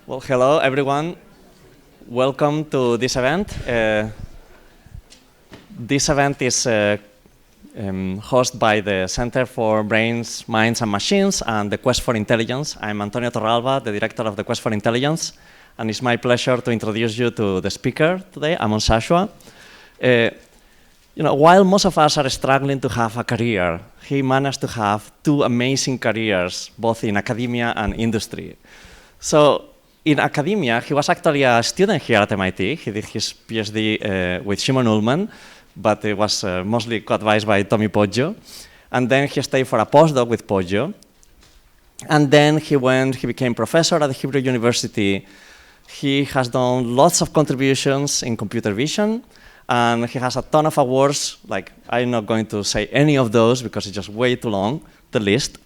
Well, hello, everyone. Welcome to this event. This event is hosted by the Center for Brains, Minds, and Machines and the Quest for Intelligence. I'm Antonio Torralba, the director of the Quest for Intelligence, and it's my pleasure to introduce you to the speaker today, Amnon Shashua. While most of us are struggling to have a career, he managed to have two amazing careers, both in academia and industry. So in academia, he was actually a student here at MIT. He did his PhD with Shimon Ullman, but it was mostly co-advised by Tommy Poggio. And then he stayed for a postdoc with Poggio. And then he became professor at the Hebrew University. He has done lots of contributions in computer vision, and he has a ton of awards. Like, I'm not going to say any of those because it's just way too long, the list.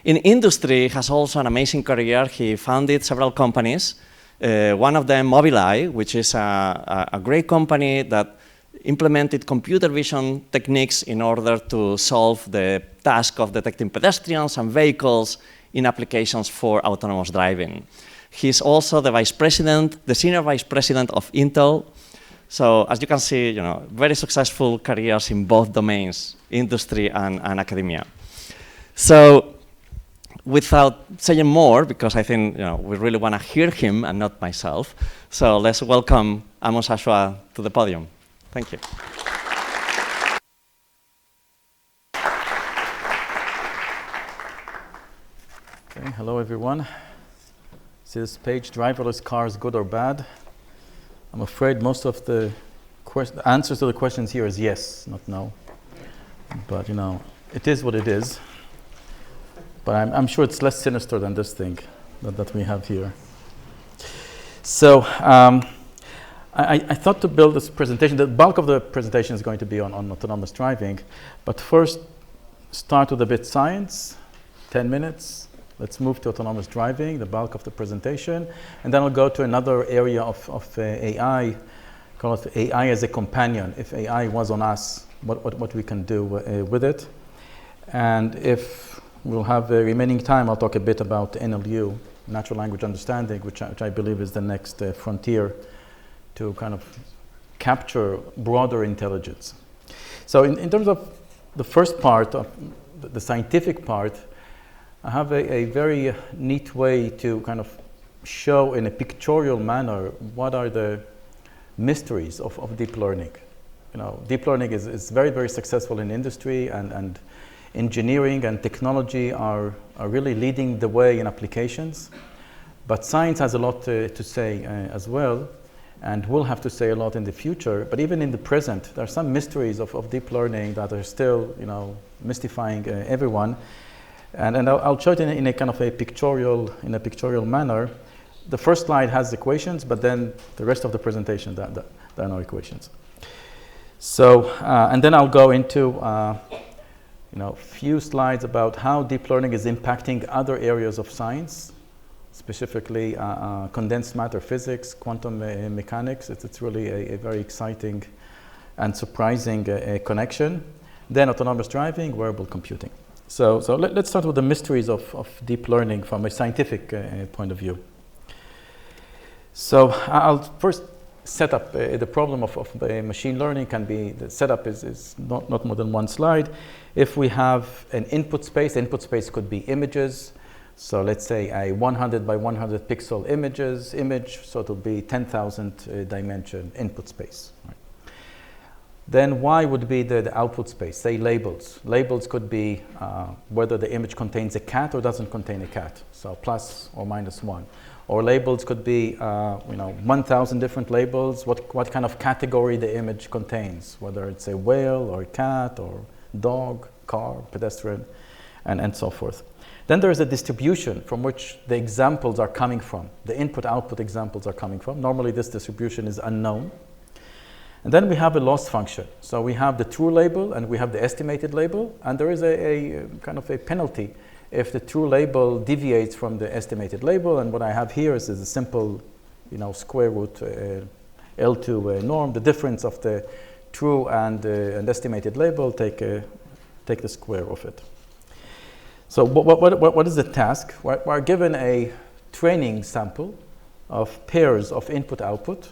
In industry, he has also an amazing career. He founded several companies. One of them, Mobileye, which is a great company that implemented computer vision techniques in order to solve the task of detecting pedestrians and vehicles in applications for autonomous driving. He's also the senior vice president of Intel. So as you can see, very successful careers in both domains, industry and academia. So without saying more, because I think we really want to hear him and not myself, so let's welcome Amnon Shashua to the podium. Thank you. Okay, hello everyone. See this page, driverless cars, good or bad? I'm afraid most of the answers to the questions here is yes, not no. But it is what it is. But I'm sure it's less sinister than this thing that we have here. So I thought to build this presentation. The bulk of the presentation is going to be on autonomous driving. But first, start with a bit science, 10 minutes. Let's move to autonomous driving, the bulk of the presentation. And then I'll go to another area of AI, call it AI as a companion. If AI was on us, what we can do with it. And if we'll have the remaining time, I'll talk a bit about NLU, natural language understanding, which I believe is the next frontier to kind of capture broader intelligence. So in terms of the first part, of the scientific part, I have a very neat way to kind of show in a pictorial manner what are the mysteries of deep learning. Deep learning is very, very successful in industry, and engineering and technology are really leading the way in applications. But science has a lot to say as well, and will have to say a lot in the future. But even in the present, there are some mysteries of deep learning that are still mystifying everyone. And I'll show it in a kind of a pictorial manner. The first slide has equations, but then the rest of the presentation, there are no equations. So, and then I'll go into few slides about how deep learning is impacting other areas of science, specifically condensed matter physics, quantum mechanics. It's really a very exciting and surprising connection. Then autonomous driving, wearable computing. So let's start with the mysteries of deep learning from a scientific point of view. So I'll first set up the problem of machine learning. The setup is not more than one slide. If we have an input space could be images. So let's say a 100 by 100 pixel image, so it'll be 10,000 dimension input space. Right? Then Y would be the output space, say labels. Labels could be whether the image contains a cat or doesn't contain a cat, so plus or minus 1. Or labels could be 1,000 different labels, what kind of category the image contains, whether it's a whale or a cat or dog, car, pedestrian, and so forth. Then there is a distribution from which the examples are coming from. The input-output examples are coming from. Normally this distribution is unknown. And then we have a loss function. So we have the true label and we have the estimated label, and there is a kind of a penalty if the true label deviates from the estimated label. And what I have here is a simple square root L2 norm. The difference of the true and estimated label, take the square of it. So what is the task? We're given a training sample of pairs of input-output,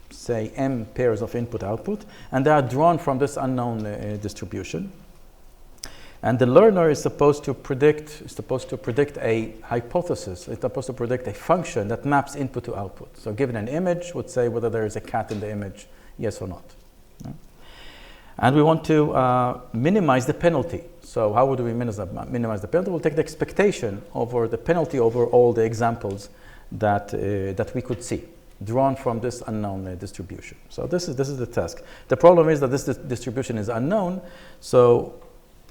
say m pairs of input-output, and they are drawn from this unknown distribution. And the learner is supposed to predict a hypothesis. It's supposed to predict a function that maps input to output. So given an image, would say whether there is a cat in the image, yes or not. Yeah. And we want to minimize the penalty. So how would we minimize the penalty? We'll take the expectation over the penalty over all the examples that we could see, drawn from this unknown distribution. So this is the task. The problem is that this distribution is unknown. So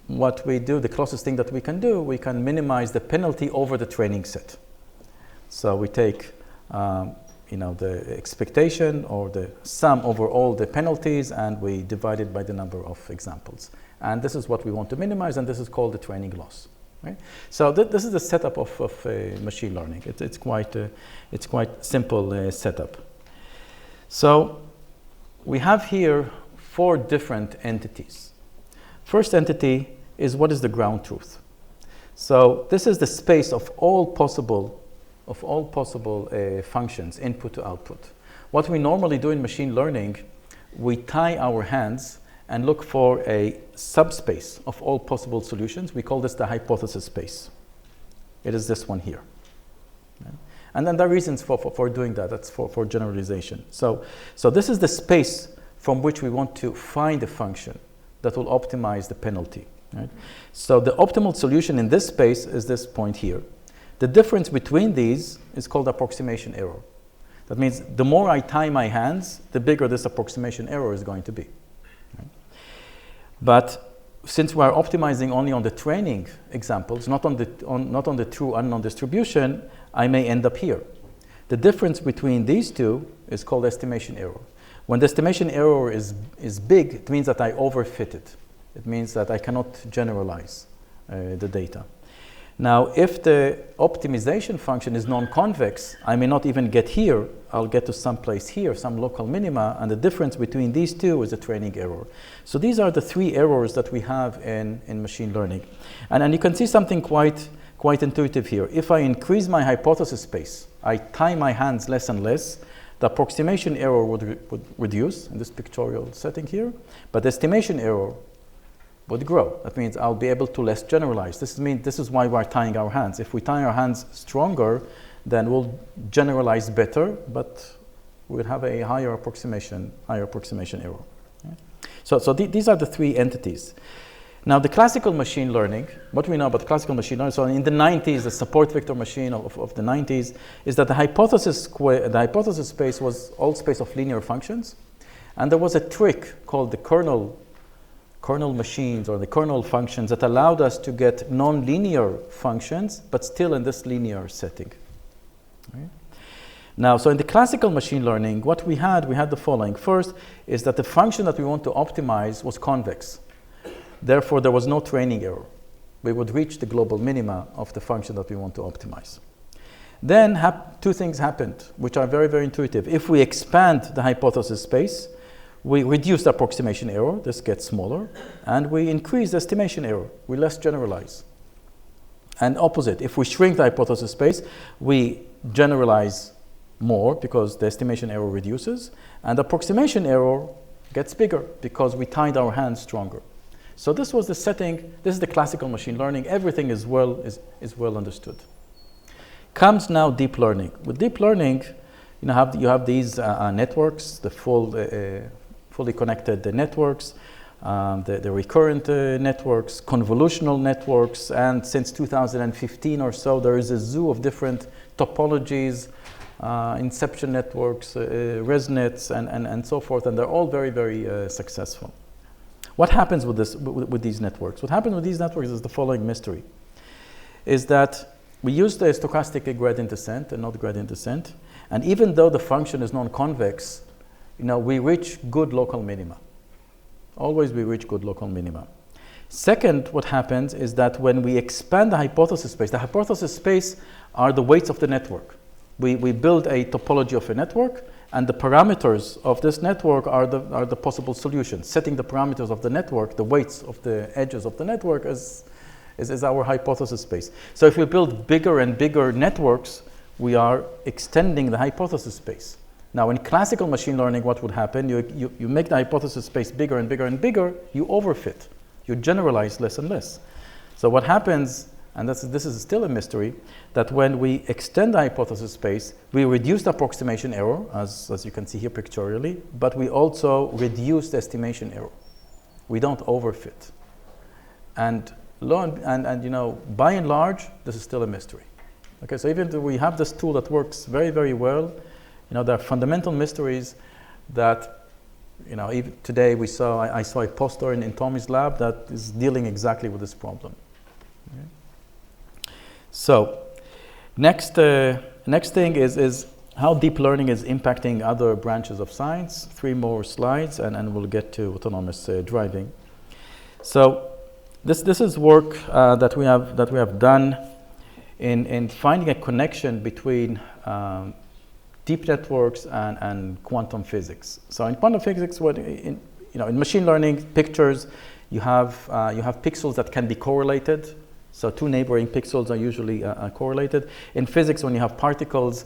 what we do, the closest thing that we can do, we can minimize the penalty over the training set. So we take the expectation or the sum over all the penalties, and we divide it by the number of examples. And this is what we want to minimize, and this is called the training loss. Right? So this is the setup of machine learning. It's quite simple setup. So we have here 4 different entities. First entity is what is the ground truth. So this is the space of all possible functions, input to output. What we normally do in machine learning, we tie our hands and look for a subspace of all possible solutions. We call this the hypothesis space. It is this one here. Okay? And then there are reasons for doing that. That's for generalization. So this is the space from which we want to find a function that will optimize the penalty. Right? So the optimal solution in this space is this point here. The difference between these is called approximation error. That means the more I tie my hands, the bigger this approximation error is going to be. Right? But since we are optimizing only on the training examples, not on the true unknown distribution, I may end up here. The difference between these two is called estimation error. When the estimation error is big, it means that I overfit it. It means that I cannot generalize the data. Now, if the optimization function is non-convex, I may not even get here. I'll get to some place here, some local minima, and the difference between these two is a training error. So these are the 3 errors that we have in machine learning. And you can see something quite intuitive here. If I increase my hypothesis space, I tie my hands less and less, the approximation error would reduce in this pictorial setting here, but the estimation error would grow. That means I'll be able to less generalize. This is why we're tying our hands. If we tie our hands stronger, then we'll generalize better, but we'll have a higher approximation error. Okay? So these are the 3 entities. Now the classical machine learning, what we know about classical machine learning, so in the 90s, the support vector machine of the 90s, is that the hypothesis space was all space of linear functions. And there was a trick called the kernel machines or the kernel functions that allowed us to get non-linear functions, but still in this linear setting. Right? Now, so in the classical machine learning, what we had the following. First is that the function that we want to optimize was convex. Therefore, there was no training error. We would reach the global minima of the function that we want to optimize. Then 2 things happened, which are very, very intuitive. If we expand the hypothesis space, we reduce the approximation error, this gets smaller, and we increase the estimation error, we less generalize. And opposite, if we shrink the hypothesis space, we generalize more because the estimation error reduces, and the approximation error gets bigger because we tied our hands stronger. So this was the setting, this is the classical machine learning, everything is well understood. Comes now deep learning. With deep learning, you have these networks, the fully connected networks, the recurrent networks, convolutional networks, and since 2015 or so, there is a zoo of different topologies, inception networks, ResNets, and so forth, and they're all very, very successful. What happens with these networks? What happens with these networks is the following mystery, is that we use the stochastic gradient descent and not gradient descent, and even though the function is non-convex, we reach good local minima. Always we reach good local minima. Second, what happens is that when we expand the hypothesis space are the weights of the network. We build a topology of a network, and the parameters of this network are the possible solutions. Setting the parameters of the network, the weights of the edges of the network is our hypothesis space. So if we build bigger and bigger networks, we are extending the hypothesis space. Now, in classical machine learning, what would happen? You make the hypothesis space bigger and bigger and bigger, you overfit. You generalize less and less. So what happens, and this is still a mystery, that when we extend the hypothesis space, we reduce the approximation error, as you can see here pictorially, but we also reduce the estimation error. We don't overfit. And by and large, this is still a mystery. Okay, so even though we have this tool that works very, very well, there are fundamental mysteries that, even today I saw a poster in Tommy's lab that is dealing exactly with this problem. Okay. So, next thing is how deep learning is impacting other branches of science. 3 more slides, and we'll get to autonomous driving. So, this is work that we have done in finding a connection between deep networks and quantum physics. So in quantum physics, in machine learning pictures, you have pixels that can be correlated. So 2 neighboring pixels are usually correlated. In physics, when you have particles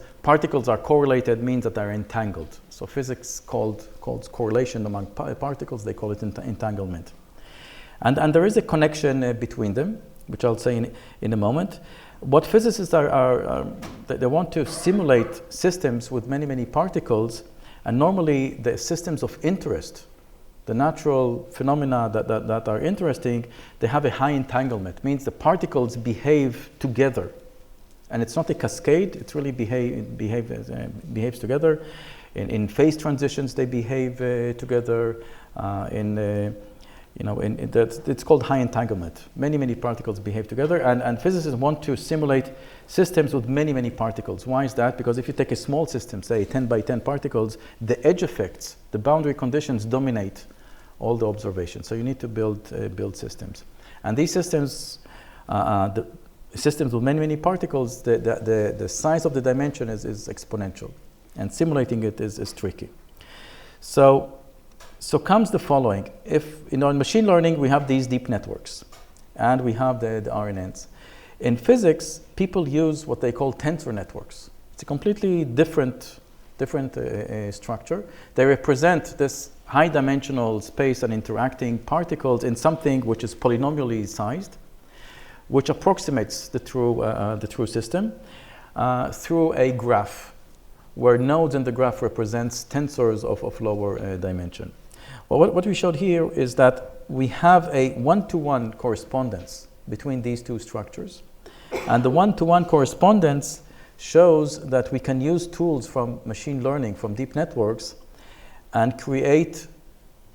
are correlated means that they're entangled. So physics calls correlation among particles, they call it entanglement. And there is a connection between them, which I'll say in a moment. What physicists they want to simulate systems with many, many particles, and normally the systems of interest, the natural phenomena that are interesting, they have a high entanglement. Means the particles behave together, and it's not a cascade. It really behaves together. In phase transitions, they behave together. It's called high entanglement. Many, many particles behave together, and physicists want to simulate systems with many, many particles. Why is that? Because if you take a small system, say 10 by 10 particles, the edge effects, the boundary conditions dominate all the observations. So you need to build systems. And these systems, the systems with many, many particles, the size of the dimension is exponential, and simulating it is tricky. So comes the following. If, in machine learning, we have these deep networks, and we have the RNNs. In physics, people use what they call tensor networks. It's a completely different structure. They represent this high-dimensional space and interacting particles in something which is polynomially sized, which approximates the true system through a graph, where nodes in the graph represents tensors of lower dimension. Well, what we showed here is that we have a one-to-one correspondence between these 2 structures. And the one-to-one correspondence shows that we can use tools from machine learning, from deep networks, and create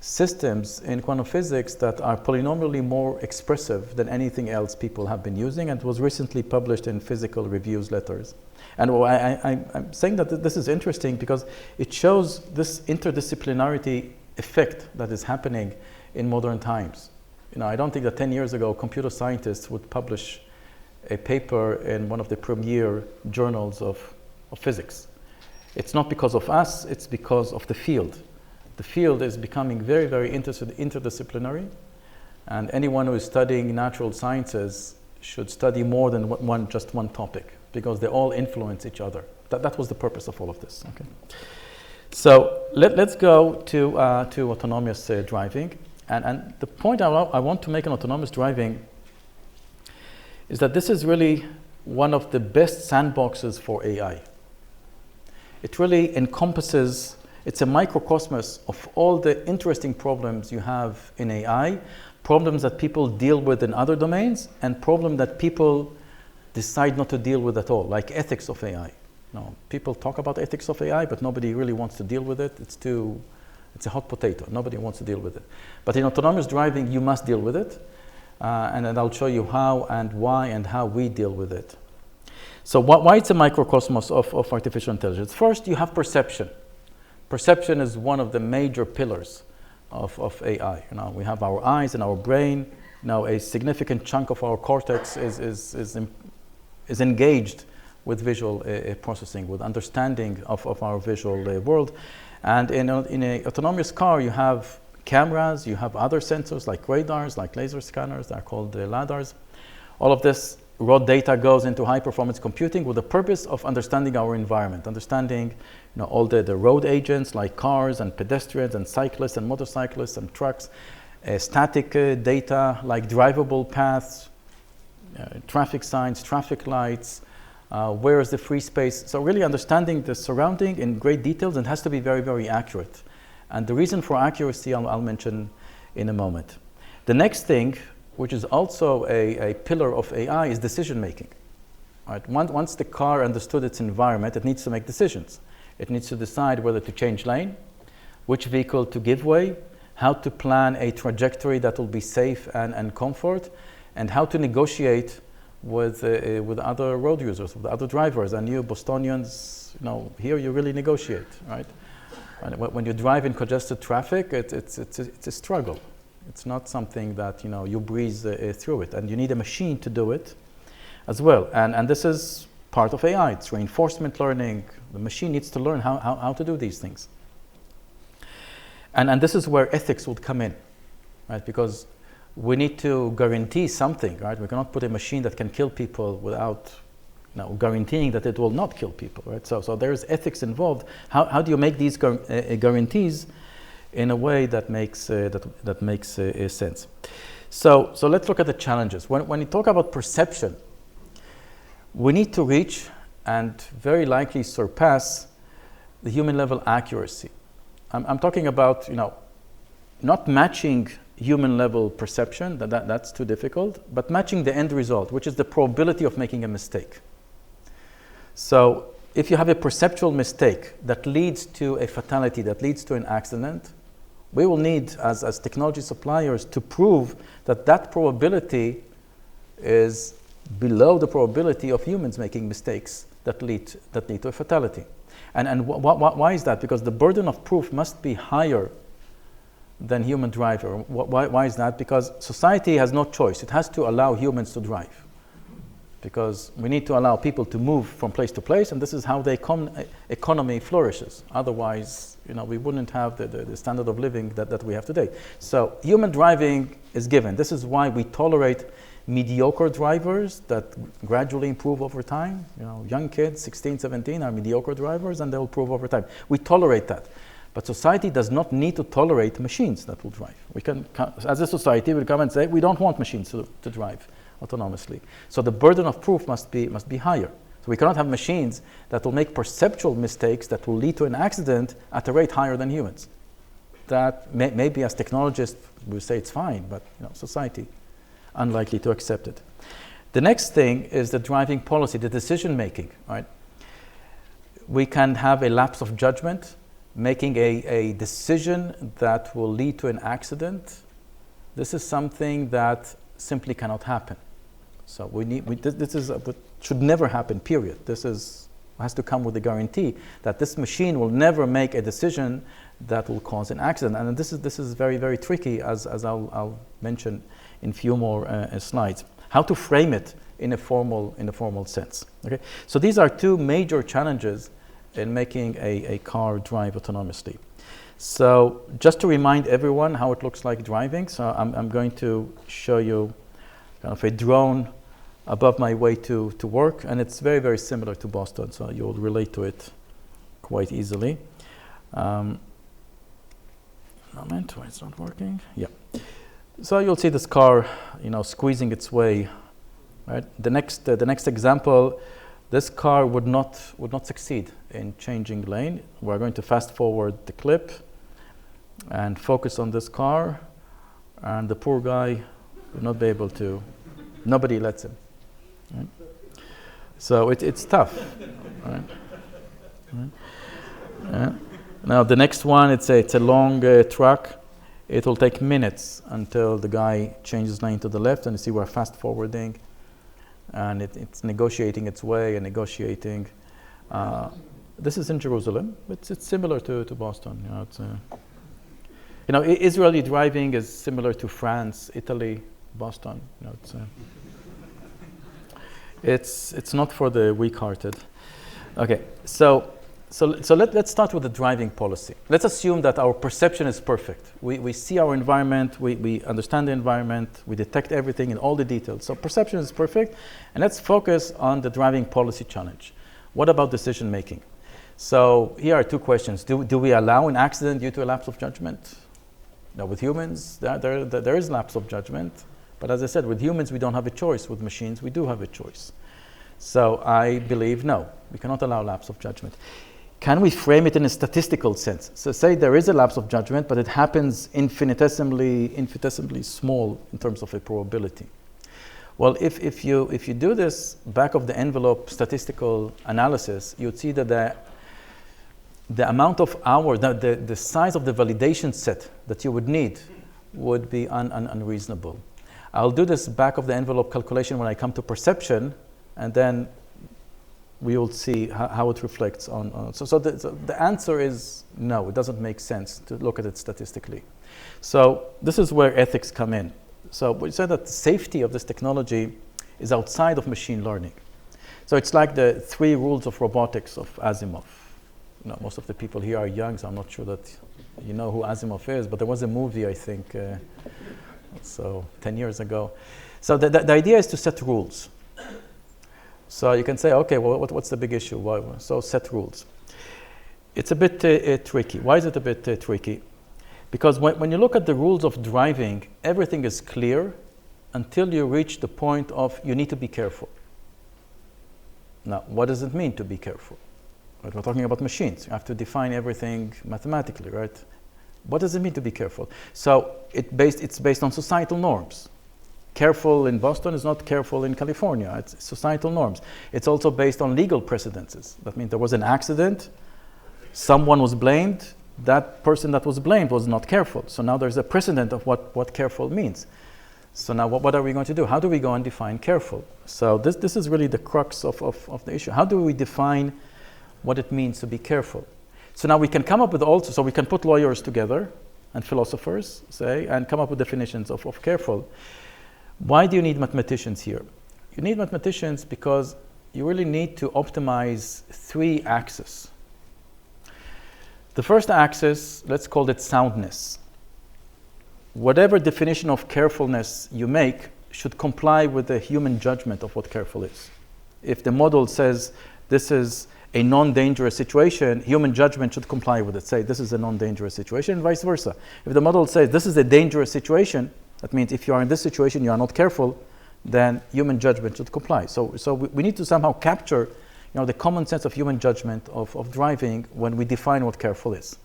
systems in quantum physics that are polynomially more expressive than anything else people have been using, and it was recently published in Physical Reviews letters. And I'm saying that this is interesting because it shows this interdisciplinarity effect that is happening in modern times. I don't think that 10 years ago, computer scientists would publish a paper in one of the premier journals of physics. It's not because of us, it's because of the field. The field is becoming very, very interdisciplinary, and anyone who is studying natural sciences should study more than just one topic, because they all influence each other. That was the purpose of all of this. Okay. So let's go to autonomous driving. And the point I want to make on autonomous driving is that this is really one of the best sandboxes for AI. It really encompasses, it's a microcosmos of all the interesting problems you have in AI, problems that people deal with in other domains, and problems that people decide not to deal with at all, like ethics of AI. People talk about ethics of AI, but nobody really wants to deal with it. It's a hot potato. Nobody wants to deal with it. But in autonomous driving, you must deal with it. And then I'll show you how and why and how we deal with it. So why it's a microcosmos of artificial intelligence? First, you have perception. Perception is one of the major pillars of AI. We have our eyes and our brain. A significant chunk of our cortex is engaged with visual processing, with understanding of our visual world. And in an autonomous car, you have cameras, you have other sensors like radars, like laser scanners, they're called LiDARs. All of this raw data goes into high-performance computing with the purpose of understanding our environment, understanding all the road agents like cars and pedestrians and cyclists and motorcyclists and trucks, static data like drivable paths, traffic signs, traffic lights, where is the free space. So really understanding the surrounding in great details, and has to be very, very accurate. And the reason for accuracy I'll mention in a moment. The next thing, which is also a pillar of AI, is decision making. Right? Once the car understood its environment, it needs to make decisions. It needs to decide whether to change lane, which vehicle to give way, how to plan a trajectory that will be safe and comfort, and how to negotiate with other road users, with other drivers. And you Bostonians, here you really negotiate, right? And when you drive in congested traffic, it's a struggle. It's not something that you breeze through it, and you need a machine to do it as well. And this is part of AI. It's reinforcement learning. The machine needs to learn how to do these things. And this is where ethics would come in, right? Because we need to guarantee something, right? We cannot put a machine that can kill people without guaranteeing that it will not kill people, right? So there's ethics involved. How do you make these guarantees in a way that makes sense? So let's look at the challenges. When you talk about perception, we need to reach and very likely surpass the human level accuracy. I'm talking about not matching human level perception, that's too difficult, but matching the end result, which is the probability of making a mistake. So if you have a perceptual mistake that leads to a fatality, that leads to an accident, we will need, as technology suppliers, to prove that probability is below the probability of humans making mistakes that lead to a fatality. And why is that? Because the burden of proof must be higher than human driver. Why is that? Because society has no choice. It has to allow humans to drive. Because we need to allow people to move from place to place, and this is how the economy flourishes. Otherwise, we wouldn't have the standard of living that we have today. So human driving is given. This is why we tolerate mediocre drivers that gradually improve over time. Young kids, 16, 17, are mediocre drivers, and they'll improve over time. We tolerate that. But society does not need to tolerate machines that will drive. We can, as a society, we come and say, we don't want machines to drive autonomously. So the burden of proof must be higher. So we cannot have machines that will make perceptual mistakes that will lead to an accident at a rate higher than humans. That maybe as technologists we say it's fine, but society unlikely to accept it. The next thing is the driving policy, the decision making. Right? We can have a lapse of judgment, making a decision that will lead to an accident. This is something that simply cannot happen. So this is what should never happen, period. This has to come with a guarantee that this machine will never make a decision that will cause an accident. And this is very, very tricky, as I'll mention in a few more slides. How to frame it in a formal sense. Okay? So these are two major challenges in making a car drive autonomously. So just to remind everyone how it looks like driving, so I'm going to show you kind of a drone above my way to work, and it's very, very similar to Boston, so you'll relate to it quite easily. Moment, why it's not working? Yeah. So you'll see this car, squeezing its way. Right. The next example, this car would not succeed in changing lane. We're going to fast forward the clip and focus on this car, and the poor guy will not be able to. Nobody lets him. Right? So it's tough. Right? Right? Now the next one, it's a long truck. It will take minutes until the guy changes lane to the left, and you see we're fast forwarding, and it's negotiating its way and negotiating. This is in Jerusalem. It's similar to Boston. Israeli driving is similar to France, Italy, Boston. It's not for the weak-hearted. Okay, so So let's start with the driving policy. Let's assume that our perception is perfect. We see our environment, we understand the environment, we detect everything in all the details. So perception is perfect, and let's focus on the driving policy challenge. What about decision making? So here are two questions. Do we allow an accident due to a lapse of judgment? Now with humans, there is lapse of judgment, but as I said, with humans we don't have a choice. With machines we do have a choice. So I believe no, we cannot allow lapse of judgment. Can we frame it in a statistical sense? So say there is a lapse of judgment, but it happens infinitesimally small in terms of a probability. Well, if you do this back of the envelope statistical analysis, you'd see that the amount of hours, the size of the validation set that you would need would be unreasonable. I'll do this back of the envelope calculation when I come to perception, and then we will see how it reflects on. So the answer is no, it doesn't make sense to look at it statistically. So this is where ethics come in. So we said that the safety of this technology is outside of machine learning. So it's like the 3 rules of robotics of Asimov. You know, most of the people here are young, so I'm not sure that you know who Asimov is, but there was a movie, I think, 10 years ago. So the idea is to set rules. So you can say, okay, well, what's the big issue? So set rules. It's a bit tricky. Why is it a bit tricky? Because when you look at the rules of driving, everything is clear until you reach the point of you need to be careful. Now, what does it mean to be careful? Right, we're talking about machines. You have to define everything mathematically, right? What does it mean to be careful? So it's based on societal norms. Careful in Boston is not careful in California. It's societal norms. It's also based on legal precedences. That means there was an accident, someone was blamed, that person that was blamed was not careful. So now there's a precedent of what careful means. So now what are we going to do? How do we go and define careful? So this is really the crux of the issue. How do we define what it means to be careful? So now we can come up with so we can put lawyers together and philosophers, say, and come up with definitions of careful. Why do you need mathematicians here? You need mathematicians because you really need to optimize 3 axes. The first axis, let's call it soundness. Whatever definition of carefulness you make should comply with the human judgment of what careful is. If the model says this is a non-dangerous situation, human judgment should comply with it. Say this is a non-dangerous situation, and vice versa. If the model says this is a dangerous situation, that means if you are in this situation, you are not careful, then human judgment should comply. So we need to somehow capture, the common sense of human judgment of driving when we define what careful is.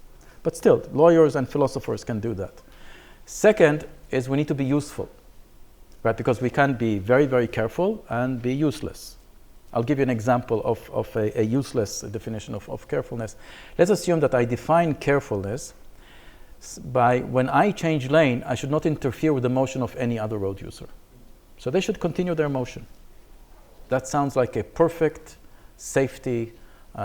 But still, lawyers and philosophers can do that. Second is we need to be useful, right? Because we can be very, very careful and be useless. I'll give you an example of a useless definition of carefulness. Let's assume that I define carefulness by when I change lane, I should not interfere with the motion of any other road user. So they should continue their motion. That sounds like a perfect safety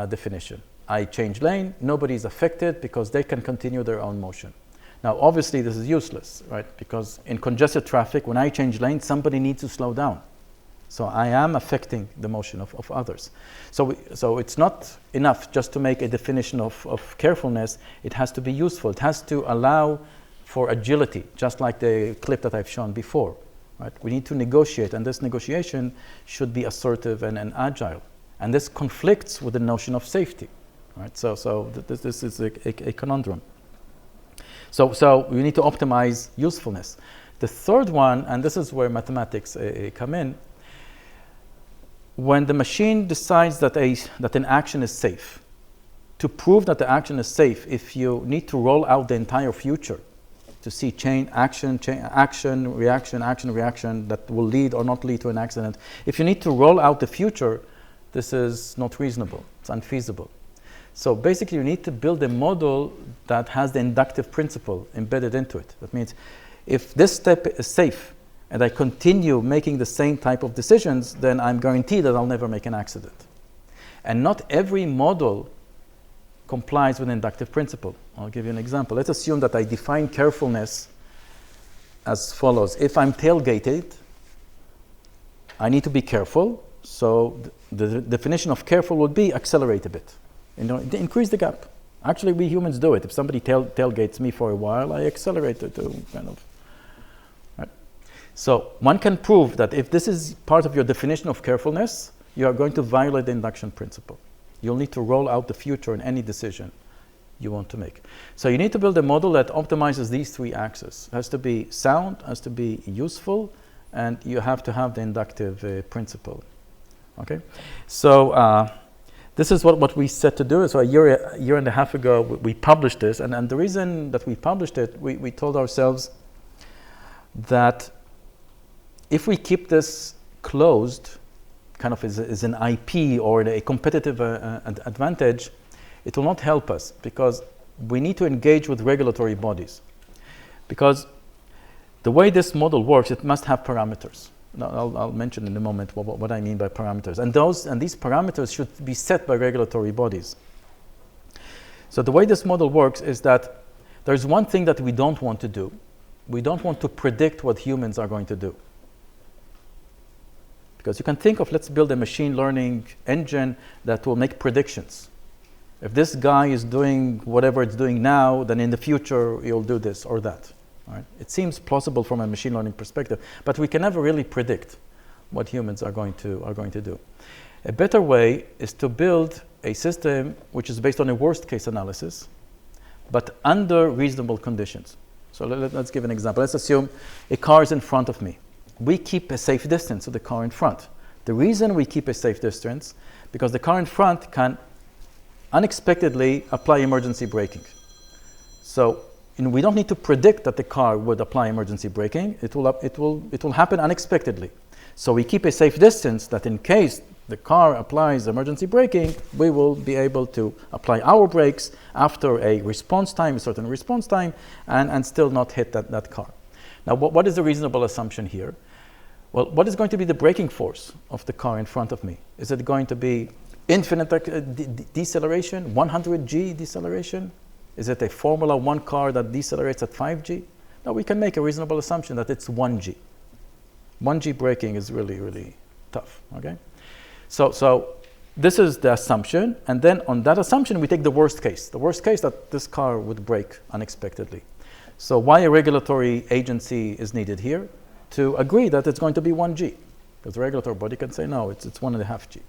definition. I change lane, nobody is affected because they can continue their own motion. Now, obviously, this is useless, right? Because in congested traffic, when I change lane, somebody needs to slow down. So I am affecting the motion of others. So it's not enough just to make a definition of carefulness. It has to be useful. It has to allow for agility, just like the clip that I've shown before. Right? We need to negotiate, and this negotiation should be assertive and agile. And this conflicts with the notion of safety. Right? So this is a conundrum. So we need to optimize usefulness. The third one, and this is where mathematics come in, when the machine decides that an action is safe, to prove that the action is safe, if you need to roll out the entire future to see action, reaction that will lead or not lead to an accident, if you need to roll out the future, this is not reasonable. It's unfeasible. So basically, you need to build a model that has the inductive principle embedded into it. That means if this step is safe, and I continue making the same type of decisions, then I'm guaranteed that I'll never make an accident. And not every model complies with inductive principle. I'll give you an example. Let's assume that I define carefulness as follows. If I'm tailgated, I need to be careful. So the definition of careful would be accelerate a bit. Increase the gap. Actually, we humans do it. If somebody tailgates me for a while, I accelerate it to kind of. Right? So one can prove that if this is part of your definition of carefulness, you are going to violate the induction principle. You'll need to roll out the future in any decision you want to make. So you need to build a model that optimizes these three axes. It has to be sound, has to be useful, and you have to have the inductive principle. Okay? So this is what we set to do. So a year and a half ago, we published this. And the reason that we published it, we told ourselves that if we keep this closed, kind of as an IP or a competitive advantage, it will not help us because we need to engage with regulatory bodies. Because the way this model works, it must have parameters. Now, I'll mention in a moment what I mean by parameters. And these parameters should be set by regulatory bodies. So the way this model works is that there's one thing that we don't want to do. We don't want to predict what humans are going to do. Because you can think of, let's build a machine learning engine that will make predictions. If this guy is doing whatever it's doing now, then in the future, he'll do this or that. Right? It seems plausible from a machine learning perspective, but we can never really predict what humans are going to do. A better way is to build a system which is based on a worst case analysis, but under reasonable conditions. So let's give an example. Let's assume a car is in front of me. We keep a safe distance to the car in front. The reason we keep a safe distance, because the car in front can unexpectedly apply emergency braking. So we don't need to predict that the car would apply emergency braking. It will happen unexpectedly. So we keep a safe distance that in case the car applies emergency braking, we will be able to apply our brakes after a response time, a certain response time, and still not hit that car. Now, what is a reasonable assumption here? Well, what is going to be the braking force of the car in front of me? Is it going to be infinite deceleration, 100G deceleration? Is it a Formula 1 car that decelerates at 5G? No, we can make a reasonable assumption that it's 1G. 1G braking is really, really tough, okay? So this is the assumption, and then on that assumption, we take the worst case that this car would brake unexpectedly. So why a regulatory agency is needed here? To agree that it's going to be 1G. Because the regulatory body can say, no, it's 1.5G.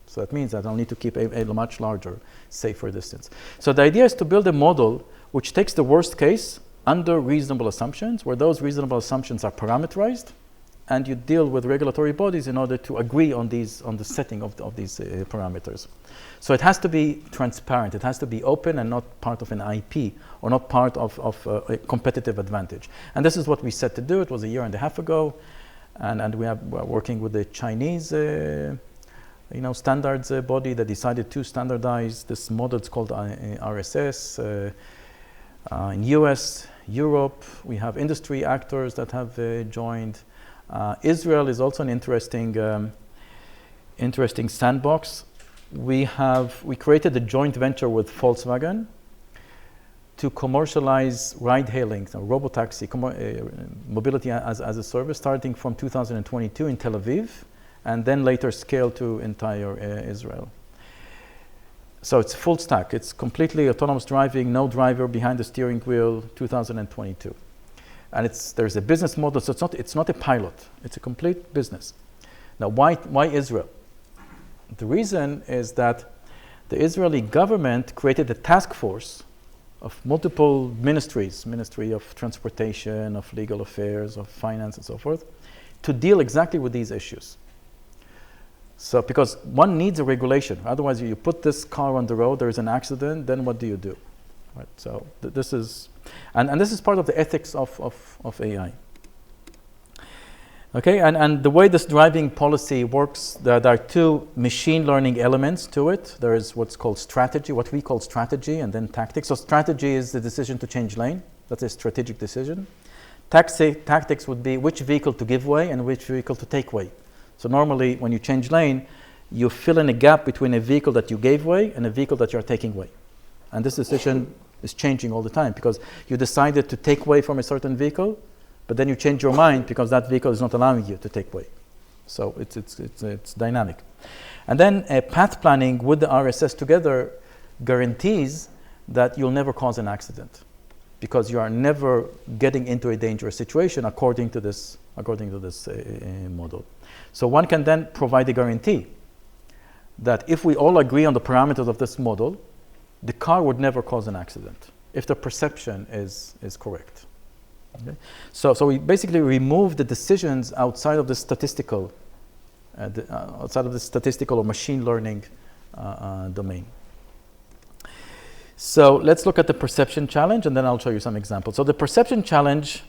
So that means that I'll need to keep a much larger, safer distance. So the idea is to build a model which takes the worst case under reasonable assumptions, where those reasonable assumptions are parameterized, and you deal with regulatory bodies in order to agree on the setting of these parameters. So it has to be transparent, it has to be open and not part of an IP or not part of a competitive advantage. And this is what we set to do. It was a year and a half ago, and we're working with the Chinese standards body that decided to standardize this model. It's called RSS. In US, Europe, we have industry actors that have joined. Israel is also an interesting sandbox. We created a joint venture with Volkswagen to commercialize ride-hailing, so robotaxi, mobility as a service, starting from 2022 in Tel Aviv, and then later scale to entire Israel. So it's full stack. It's completely autonomous driving, no driver behind the steering wheel, 2022. And there's a business model, so it's not a pilot. It's a complete business. Now, why Israel? The reason is that the Israeli government created a task force of multiple ministries, Ministry of Transportation, of Legal Affairs, of Finance, and so forth, to deal exactly with these issues. So, because one needs a regulation. Otherwise, you put this car on the road, there is an accident, then what do you do? Right, so this is, and this is part of the ethics of AI. Okay, and the way this driving policy works, there are two machine learning elements to it. There is what's called strategy, what we call strategy, and then tactics. So strategy is the decision to change lane. That's a strategic decision. Tactics would be which vehicle to give way and which vehicle to take way. So normally, when you change lane, you fill in a gap between a vehicle that you gave way and a vehicle that you're taking way. And this decision is changing all the time because you decided to take way from a certain vehicle, but then you change your mind because that vehicle is not allowing you to take way. So it's dynamic. And then path planning with the RSS together guarantees that you'll never cause an accident, because you are never getting into a dangerous situation according to this model. So one can then provide a guarantee that if we all agree on the parameters of this model, the car would never cause an accident if the perception is correct. Okay? So we basically remove the decisions outside of the statistical or machine learning domain. So let's look at the perception challenge, and then I'll show you some examples. So the perception challenge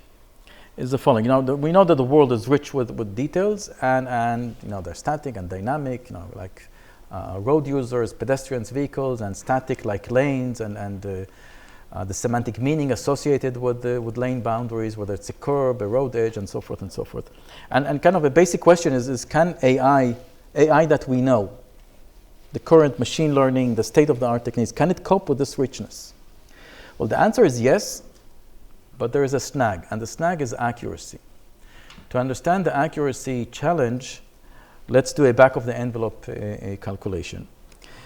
is the following. We know that the world is rich with details, and they're static and dynamic, like road users, pedestrians, vehicles, and static like lanes, and the semantic meaning associated with lane boundaries, whether it's a curb, a road edge, and so forth and so forth. And kind of a basic question is can AI that we know, the current machine learning, the state-of-the-art techniques, can it cope with this richness? Well, the answer is yes, but there is a snag, and the snag is accuracy. To understand the accuracy challenge, let's do a back-of-the-envelope calculation.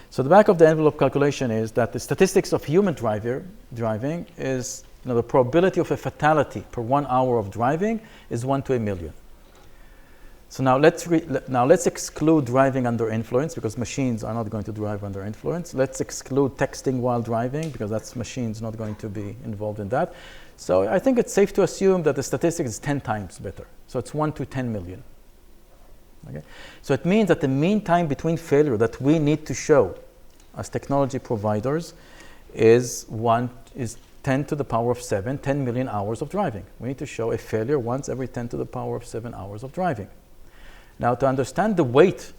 So the back-of-the-envelope calculation is that the statistics of human driving is the probability of a fatality per 1 hour of driving is 1 to a million. So now let's exclude driving under influence, because machines are not going to drive under influence. Let's exclude texting while driving, because that's machines not going to be involved in that. So I think it's safe to assume that the statistic is 10 times better. So it's 1 to 10 million. Okay? So it means that the mean time between failure that we need to show as technology providers is 10 to the power of 7, 10 million hours of driving. We need to show a failure once every 10 to the power of 7 hours of driving. Now, to understand the weight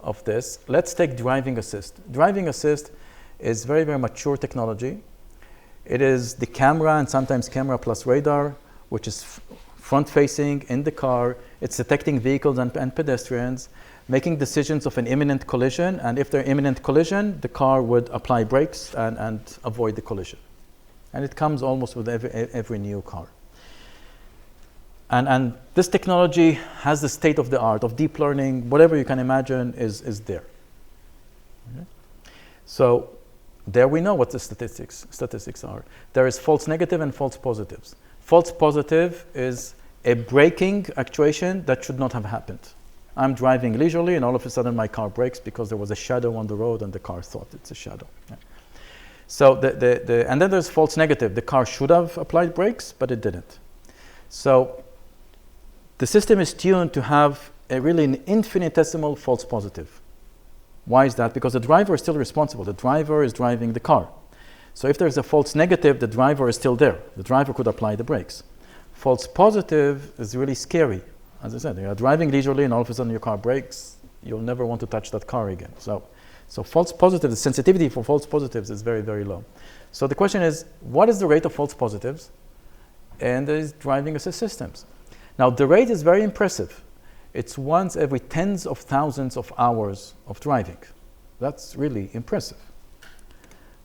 of this, let's take driving assist. Driving assist is very, very mature technology. It is the camera, and sometimes camera plus radar, which is front-facing in the car. It's detecting vehicles and pedestrians, making decisions of an imminent collision, and if there's imminent collision, the car would apply brakes and avoid the collision. And it comes almost with every new car. And this technology has the state of the art of deep learning, whatever you can imagine is there. Okay? So there we know what the statistics are. There is false negative and false positives. False positive is a braking actuation that should not have happened. I'm driving leisurely, and all of a sudden my car brakes because there was a shadow on the road and the car thought it's a shadow. Okay? So and then there's false negative. The car should have applied brakes, but it didn't. So the system is tuned to have an infinitesimal false positive. Why is that? Because the driver is still responsible. The driver is driving the car. So if there's a false negative, the driver is still there. The driver could apply the brakes. False positive is really scary. As I said, you're driving leisurely and all of a sudden your car brakes. You'll never want to touch that car again. So false positive, the sensitivity for false positives is very, very low. So the question is, what is the rate of false positives in these driving assist systems? Now, the rate is very impressive. It's once every tens of thousands of hours of driving. That's really impressive,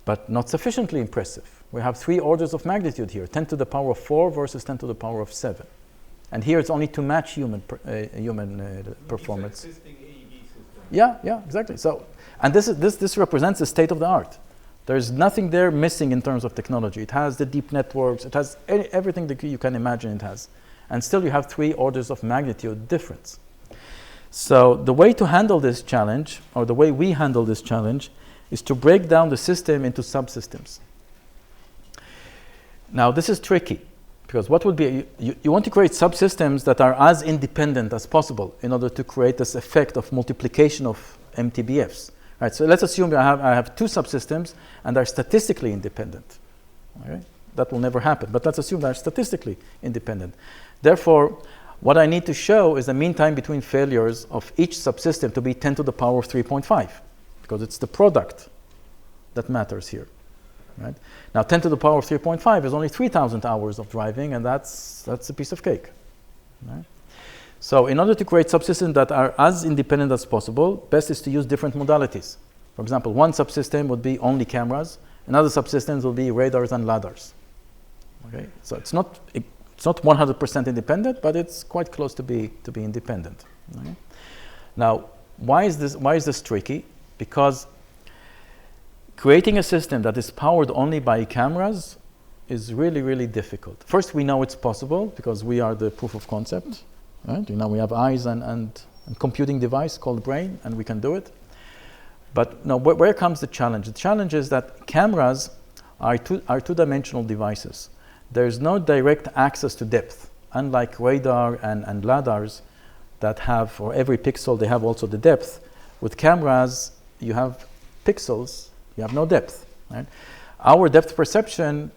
but not sufficiently impressive. We have 3 orders of magnitude here, 10 to the power of 4 versus 10 to the power of 7. And here it's only to match human performance. Existing AEB system. Yeah, exactly. So, and this represents the state of the art. There's nothing there missing in terms of technology. It has the deep networks. It has everything that you can imagine it has. And still you have 3 orders of magnitude difference. So the way to handle this challenge, or the way we handle this challenge, is to break down the system into subsystems. Now this is tricky, because what would be, you want to create subsystems that are as independent as possible in order to create this effect of multiplication of MTBFs. Right, so let's assume I have 2 subsystems and they're statistically independent. Okay? That will never happen, but let's assume they're statistically independent. Therefore, what I need to show is the mean time between failures of each subsystem to be 10 to the power of 3.5, because it's the product that matters here. Right? Now, 10 to the power of 3.5 is only 3,000 hours of driving, and that's a piece of cake. Right? So in order to create subsystems that are as independent as possible, best is to use different modalities. For example, one subsystem would be only cameras, another subsystems will be radars and lidars. Okay? So it's not 100% independent, but it's quite close to be independent. Okay? Now, why is this tricky? Because creating a system that is powered only by cameras is really, really difficult. First, we know it's possible because we are the proof of concept. Right? We have eyes and computing device called brain, and we can do it. But now, where comes the challenge? The challenge is that cameras are two-dimensional devices. There's no direct access to depth, unlike radar and LiDARs that have, for every pixel, they have also the depth. With cameras, you have pixels, you have no depth. Right? Our depth perception,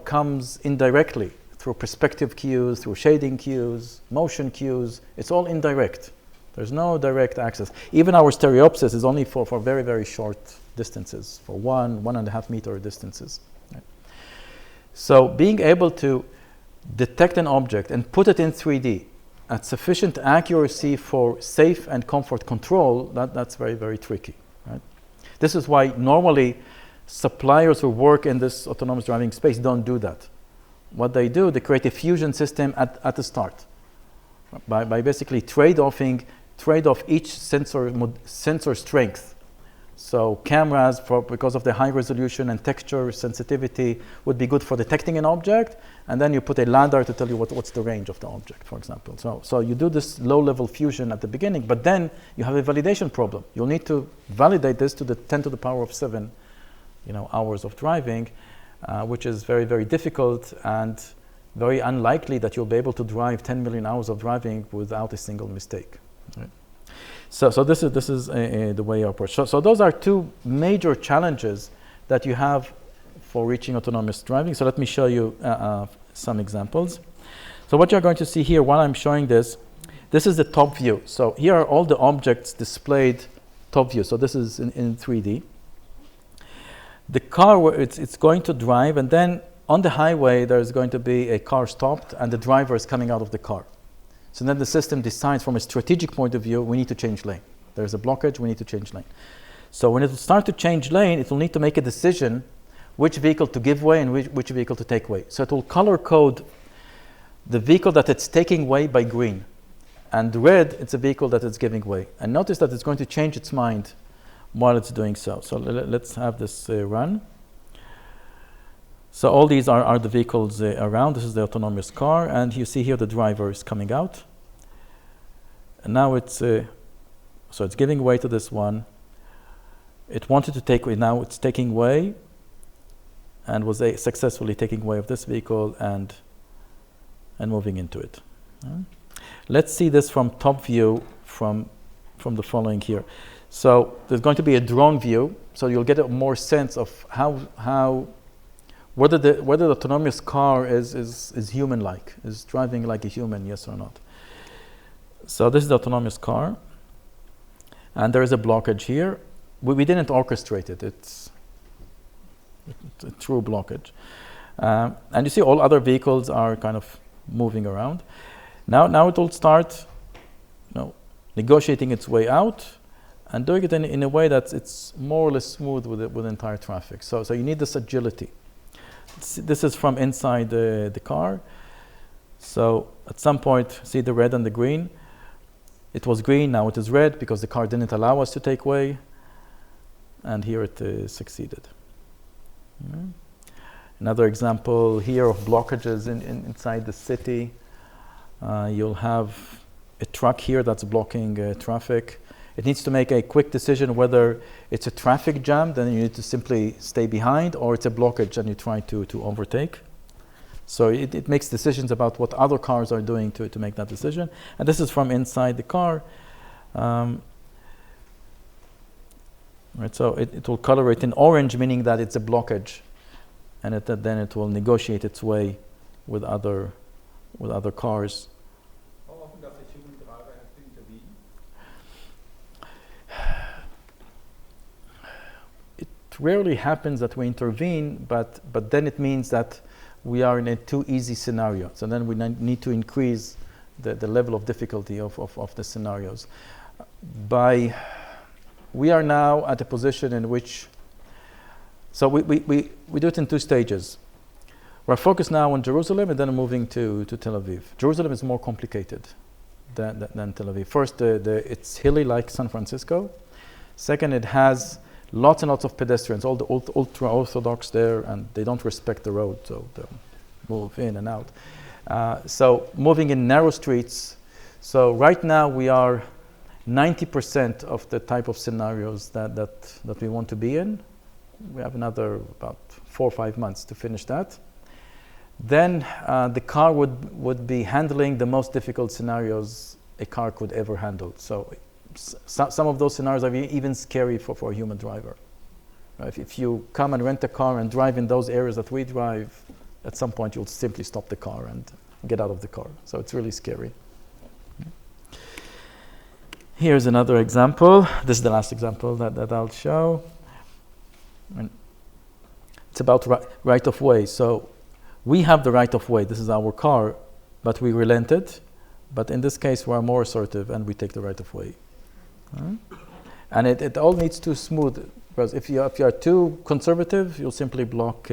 comes indirectly through perspective cues, through shading cues, motion cues. It's all indirect. There's no direct access. Even our stereopsis is only for very, very short distances, for 1.5 meter distances. Right? So being able to detect an object and put it in 3D at sufficient accuracy for safe and comfort control, that's very, very tricky. Right? This is why normally suppliers who work in this autonomous driving space don't do that. What they do, they create a fusion system at the start by basically trade off each sensor strength. So cameras, because of the high resolution and texture sensitivity, would be good for detecting an object, and then you put a LiDAR to tell you what's the range of the object, for example. So you do this low-level fusion at the beginning, but then you have a validation problem. You'll need to validate this to the 10 to the power of 7 hours of driving, which is very, very difficult and very unlikely that you'll be able to drive 10 million hours of driving without a single mistake. Right? So this is the way you approach. So those are two major challenges that you have for reaching autonomous driving. So let me show you some examples. So what you're going to see here while I'm showing this is the top view. So here are all the objects displayed top view. So this is in 3D. The car, it's going to drive, and then on the highway, there's going to be a car stopped, and the driver is coming out of the car. So then the system decides from a strategic point of view, we need to change lane. There's a blockage, we need to change lane. So when it will start to change lane, it will need to make a decision which vehicle to give way and which vehicle to take way. So it will color code the vehicle that it's taking way by green. And red, it's a vehicle that it's giving way. And notice that it's going to change its mind while it's doing so. So let's have this run. So all these are the vehicles around. This is the autonomous car, and you see here the driver is coming out. And now so it's giving way to this one. It wanted to take way. Now it's taking way, and was successfully taking way of this vehicle and moving into it. Let's see this from top view from the following here. So there's going to be a drone view, so you'll get a more sense of whether the autonomous car is human-like, is driving like a human, yes or not. So this is the autonomous car, and there is a blockage here. We didn't orchestrate it. It's a true blockage. And you see all other vehicles are kind of moving around. Now it will start negotiating its way out, and doing it in a way that it's more or less smooth with entire traffic. So you need this agility. This is from inside the car. So at some point, see the red and the green. It was green, now it is red because the car didn't allow us to take way. And here it succeeded. Another example here of blockages inside the city. You'll have a truck here that's blocking traffic. It needs to make a quick decision whether it's a traffic jam, then you need to simply stay behind, or it's a blockage and you try to overtake. So it makes decisions about what other cars are doing to make that decision. And this is from inside the car. Right, so it will color it in orange, meaning that it's a blockage. And then it will negotiate its way with other cars. How often does a human driver have to intervene? It rarely happens that we intervene, but then it means that we are in a too easy scenario. So then we need to increase the level of difficulty of the scenarios. We are now at a position in which, so we do it in two stages. We're focused now on Jerusalem and then moving to Tel Aviv. Jerusalem is more complicated than Tel Aviv. First, it's hilly like San Francisco. Second, it has Lots and lots of pedestrians, all the ultra-orthodox there, and they don't respect the road, so they'll move in and out. So moving in narrow streets. So right now we are 90% of the type of scenarios that we want to be in. We have another about 4 or 5 months to finish that. Then the car would be handling the most difficult scenarios a car could ever handle. So some of those scenarios are even scary for a human driver. If you come and rent a car and drive in those areas that we drive, at some point you'll simply stop the car and get out of the car. So it's really scary. Here's another example. This is the last example that I'll show. And it's about right of way. So we have the right of way. This is our car, but we relented. But in this case, we are more assertive and we take the right of way. And it all needs to smooth, because if you are too conservative, you'll simply block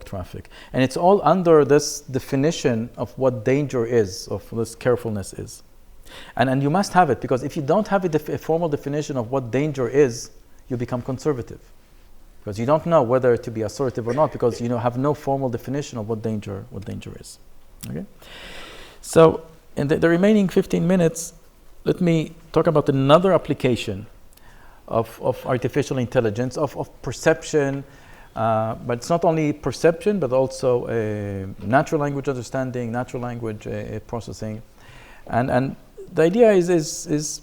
traffic. And it's all under this definition of what danger is, of this carefulness is. And you must have it, because if you don't have a formal definition of what danger is, you become conservative. Because you don't know whether to be assertive or not, because you have no formal definition of what danger is. Okay? So in the remaining 15 minutes, let me talk about another application of artificial intelligence, of perception, but it's not only perception, but also natural language understanding, natural language processing. And the idea is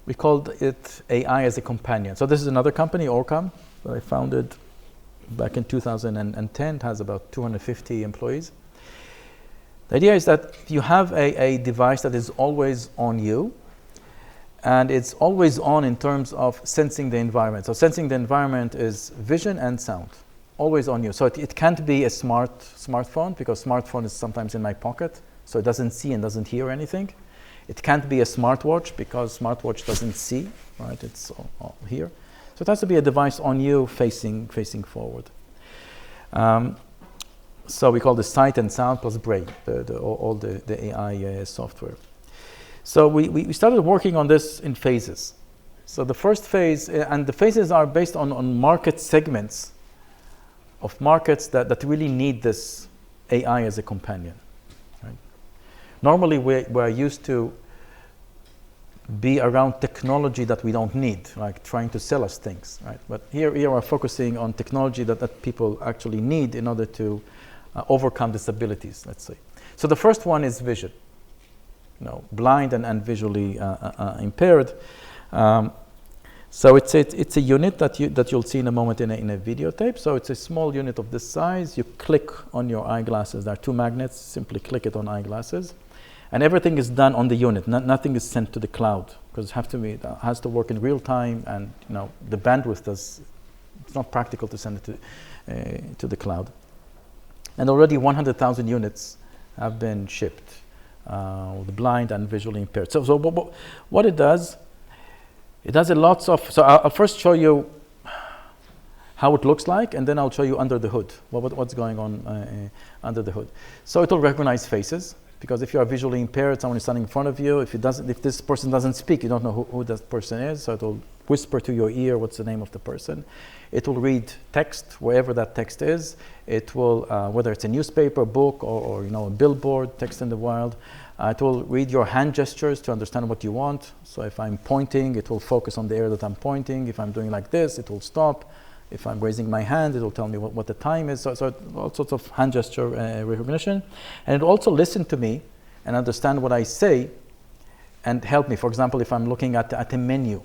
we called it AI as a companion. So this is another company, OrCam, that I founded back in 2010. It has about 250 employees. The idea is that you have a device that is always on you, and it's always on in terms of sensing the environment. So sensing the environment is vision and sound, always on you. So it can't be a smartphone, because smartphone is sometimes in my pocket, so it doesn't see and doesn't hear anything. It can't be a smartwatch, because smartwatch doesn't see, right? It's all here. So it has to be a device on you facing forward. So we call this sight and sound plus brain, all the AI software. So we started working on this in phases. So the first phase, and the phases are based on market segments of markets that really need this AI as a companion. Right? Normally we're used to be around technology that we don't need, like trying to sell us things, right? But here we're focusing on technology that people actually need in order to overcome disabilities, let's say. So the first one is vision. Blind and visually impaired. So it's a unit that you'll see in a moment in a videotape. So it's a small unit of this size. You click on your eyeglasses. There are 2 magnets. Simply click it on eyeglasses, and everything is done on the unit. Nothing is sent to the cloud, because it has to work in real time, and the bandwidth it's not practical to send it to the cloud. And already 100,000 units have been shipped. The blind and visually impaired. So what it does a lot of. So I'll first show you how it looks like, and then I'll show you under the hood, what's going on under the hood. So it will recognize faces, because if you are visually impaired, someone is standing in front of you. If this person doesn't speak, you don't know who that person is. So it will whisper to your ear what's the name of the person. It will read text, wherever that text is. It will, whether it's a newspaper, book, or a billboard, text in the wild. It will read your hand gestures to understand what you want. So if I'm pointing, it will focus on the area that I'm pointing. If I'm doing like this, it will stop. If I'm raising my hand, it will tell me what the time is. So all sorts of hand gesture recognition. And it will also listen to me and understand what I say and help me. For example, if I'm looking at a menu,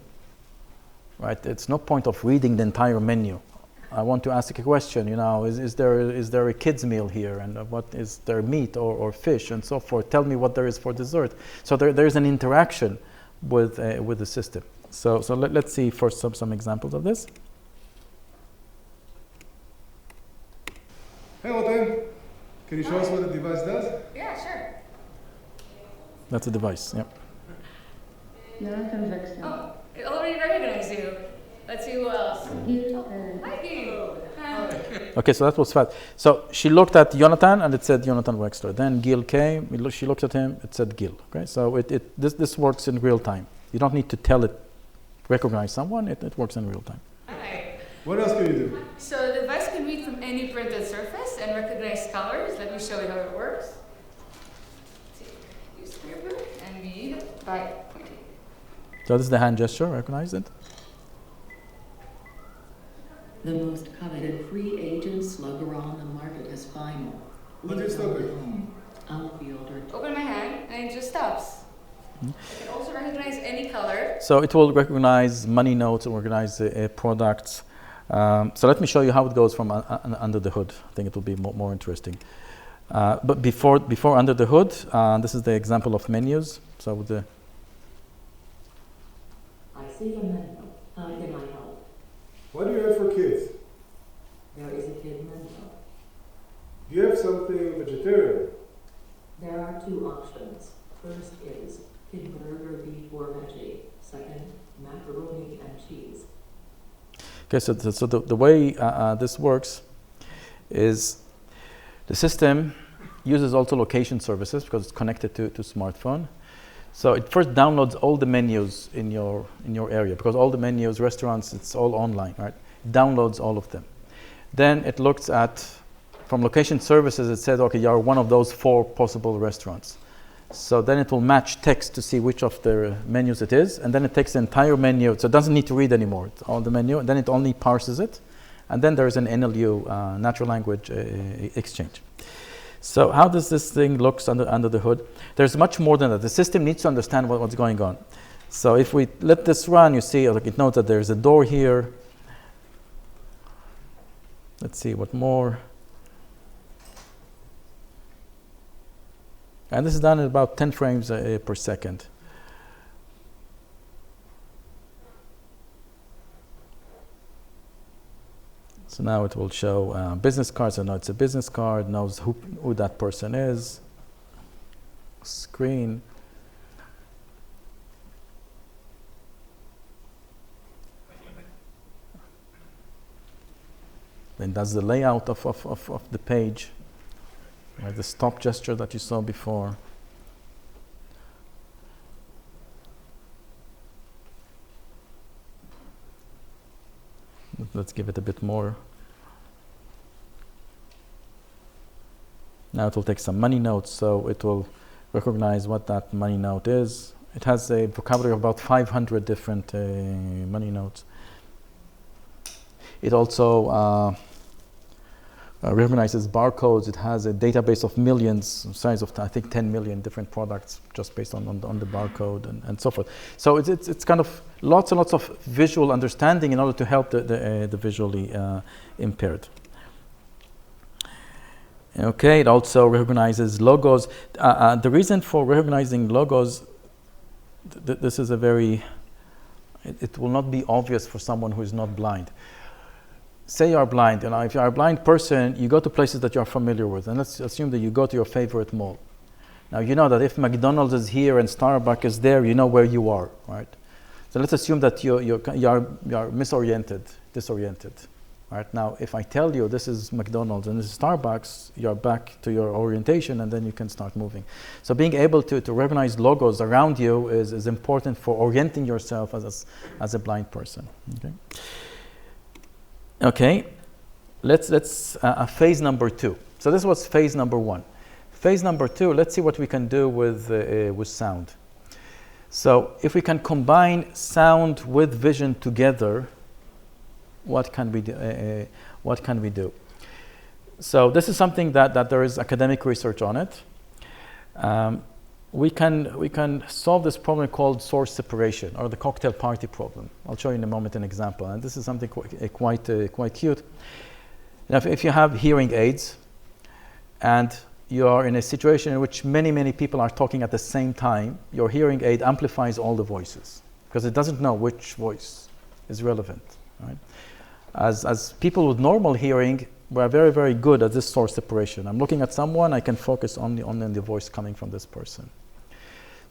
right? It's no point of reading the entire menu. I want to ask a question, is there a kid's meal here, and what is there, meat or fish and so forth? Tell me what there is for dessert. So there's an interaction with the system. So let's see first some examples of this. Hey, Rotem, can you show us what the device does? Yeah, sure. That's a device, yeah. Oh, it already recognized you. Let's see who else. Hi, Gil. Okay, so that was fast. So she looked at Jonathan, and it said Jonathan Wexler. Then Gil came. She looked at him. It said Gil. Okay, so this works in real time. You don't need to tell it, recognize someone. It works in real time. What else can you do? So the device can read from any printed surface and recognize colors. Let me show you how it works. Use the paper and read by pointing. So this is the hand gesture, recognize it? The most coveted free agent slugger on the market is final. What is slugger? Outfielder. Open my hand and it just stops. It can also recognize any color. So it will recognize money notes and recognize products. So let me show you how it goes from under the hood. I think it will be more interesting. But before under the hood, this is the example of menus. So with the I see the menu. How can I help? What do you have for kids? There is a kid menu. Do you have something vegetarian? There are two options. First is kid burger beef or veggie. Second, macaroni and cheese. Okay, so the way this works is the system uses also location services because it's connected to smartphone. So it first downloads all the menus in your area because all the menus, restaurants, it's all online, right? It downloads all of them. Then it looks at, from location services, it says, okay, you're one of those 4 possible restaurants. So then it will match text to see which of the menus it is, and then it takes the entire menu, so it doesn't need to read anymore. It's all the menu, and then it only parses it, and then there is an NLU, natural language exchange. So how does this thing look under the hood? There's much more than that. The system needs to understand what's going on. So if we let this run, you see, like, it knows that there's a door here. Let's see what more. And this is done at about 10 frames per second. So now it will show business cards. So now it's a business card, knows who that person is. Screen. Then that's the layout of the page. Like the stop gesture that you saw before. Let's give it a bit more. Now it will take some money notes, so it will recognize what that money note is. It has a vocabulary of about 500 different money notes. It also recognizes barcodes. It has a database of millions, size of I think 10 million different products just based on the barcode and so forth. So it's kind of lots and lots of visual understanding in order to help the visually impaired. Okay, it also recognizes logos. The reason for recognizing logos, this is a very, it will not be obvious for someone who is not blind. Say you are blind, and if you are a blind person, you go to places that you are familiar with, and let's assume that you go to your favorite mall. Now you know that if McDonald's is here and Starbucks is there, you know where you are, right? So let's assume that you are disoriented, right? Now if I tell you this is McDonald's and this is Starbucks, you're back to your orientation, and then you can start moving. So being able to recognize logos around you is important for orienting yourself as a blind person. Okay. Okay, let's phase number 2. So this was phase number 1. Phase number 2, let's see what we can do with sound. So if we can combine sound with vision together, what can we do? So this is something that there is academic research on it. We can solve this problem called source separation, or the cocktail party problem. I'll show you in a moment an example, and this is something quite cute. Now, if you have hearing aids, and you are in a situation in which many people are talking at the same time, your hearing aid amplifies all the voices because it doesn't know which voice is relevant. Right? As people with normal hearing, we're very good at this source separation. I'm looking at someone, I can focus only on the voice coming from this person.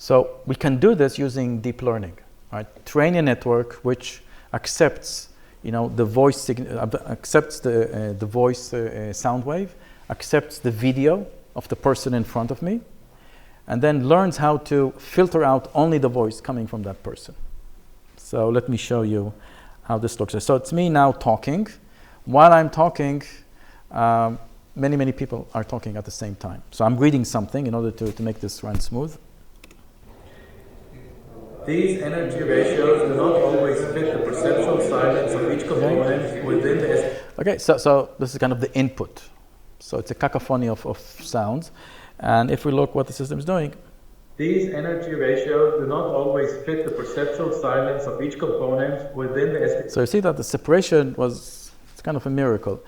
So we can do this using deep learning, right? Train a network which accepts, the voice accepts the voice sound wave, accepts the video of the person in front of me, and then learns how to filter out only the voice coming from that person. So let me show you how this looks. So it's me now talking. While I'm talking, many people are talking at the same time. So I'm reading something in order to make this run smooth. These energy ratios do not always fit the perceptual silence of each component within the... Okay, so this is kind of the input. So it's a cacophony of sounds. And if we look what the system is doing, these energy ratios do not always fit the perceptual silence of each component within the... So you see that the separation it's kind of a miracle.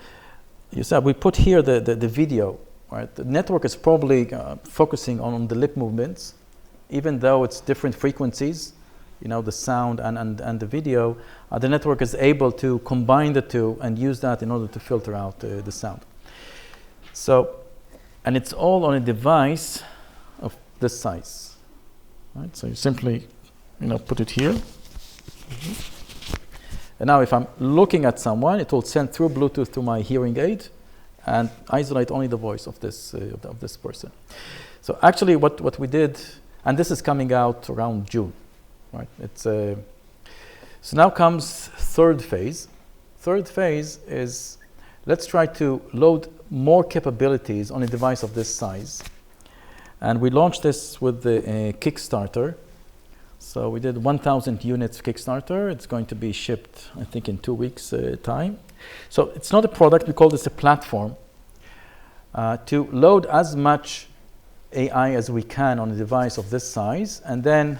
You said we put here the video, right? The network is probably focusing on the lip movements, even though it's different frequencies, the sound and the video, the network is able to combine the two and use that in order to filter out the sound. So, and it's all on a device of this size, right? So you simply, put it here. And now if I'm looking at someone, it will send through Bluetooth to my hearing aid and isolate only the voice of this person. So actually what we did, and this is coming out around June, right? So now comes third phase. Third phase is, let's try to load more capabilities on a device of this size. And we launched this with the Kickstarter. So we did 1,000 units Kickstarter. It's going to be shipped, I think, in 2 weeks' time. So it's not a product, we call this a platform to load as much AI as we can on a device of this size, and then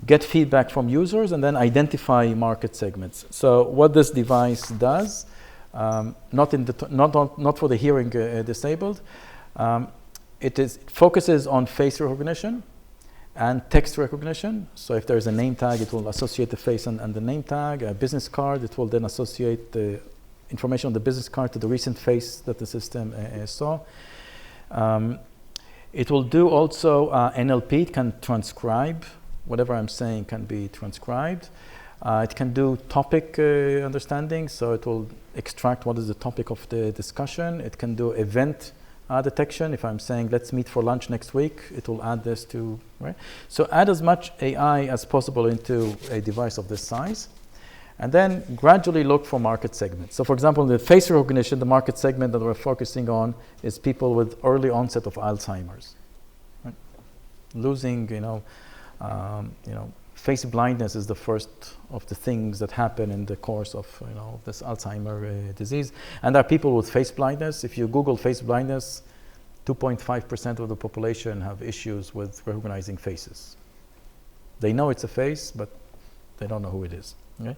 get feedback from users, and then identify market segments. So what this device does, not for the hearing disabled, it focuses on face recognition and text recognition. So if there's a name tag, it will associate the face and the name tag. A business card, it will then associate the information on the business card to the recent face that the system saw. It will do also NLP. It can transcribe. Whatever I'm saying can be transcribed. It can do topic understanding, so it will extract what is the topic of the discussion. It can do event detection. If I'm saying, let's meet for lunch next week, it will add this to, right? So add as much AI as possible into a device of this size, and then gradually look for market segments. So for example, in the face recognition, the market segment that we're focusing on is people with early onset of Alzheimer's, right? Losing, face blindness is the first of the things that happen in the course of this Alzheimer disease. And there are people with face blindness. If you Google face blindness, 2.5% of the population have issues with recognizing faces. They know it's a face, but they don't know who it is. Okay?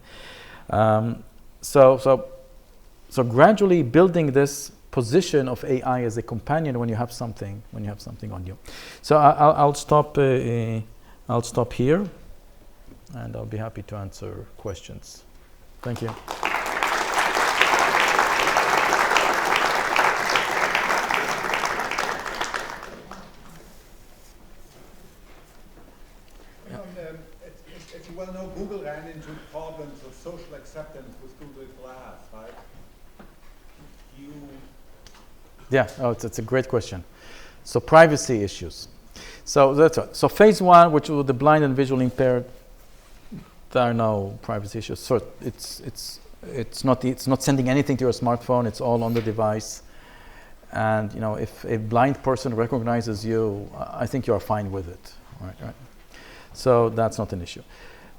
So gradually building this position of AI as a companion when you have something on you. So I'll stop here. And I'll be happy to answer questions. Thank you. As you well know, Google ran into problems of social acceptance with Google Glass, right? It's a great question. So privacy issues. So that's right. So phase one, which was the blind and visually impaired, there are no privacy issues. So it's not sending anything to your smartphone. It's all on the device. And if a blind person recognizes you, I think you are fine with it. Right. So that's not an issue.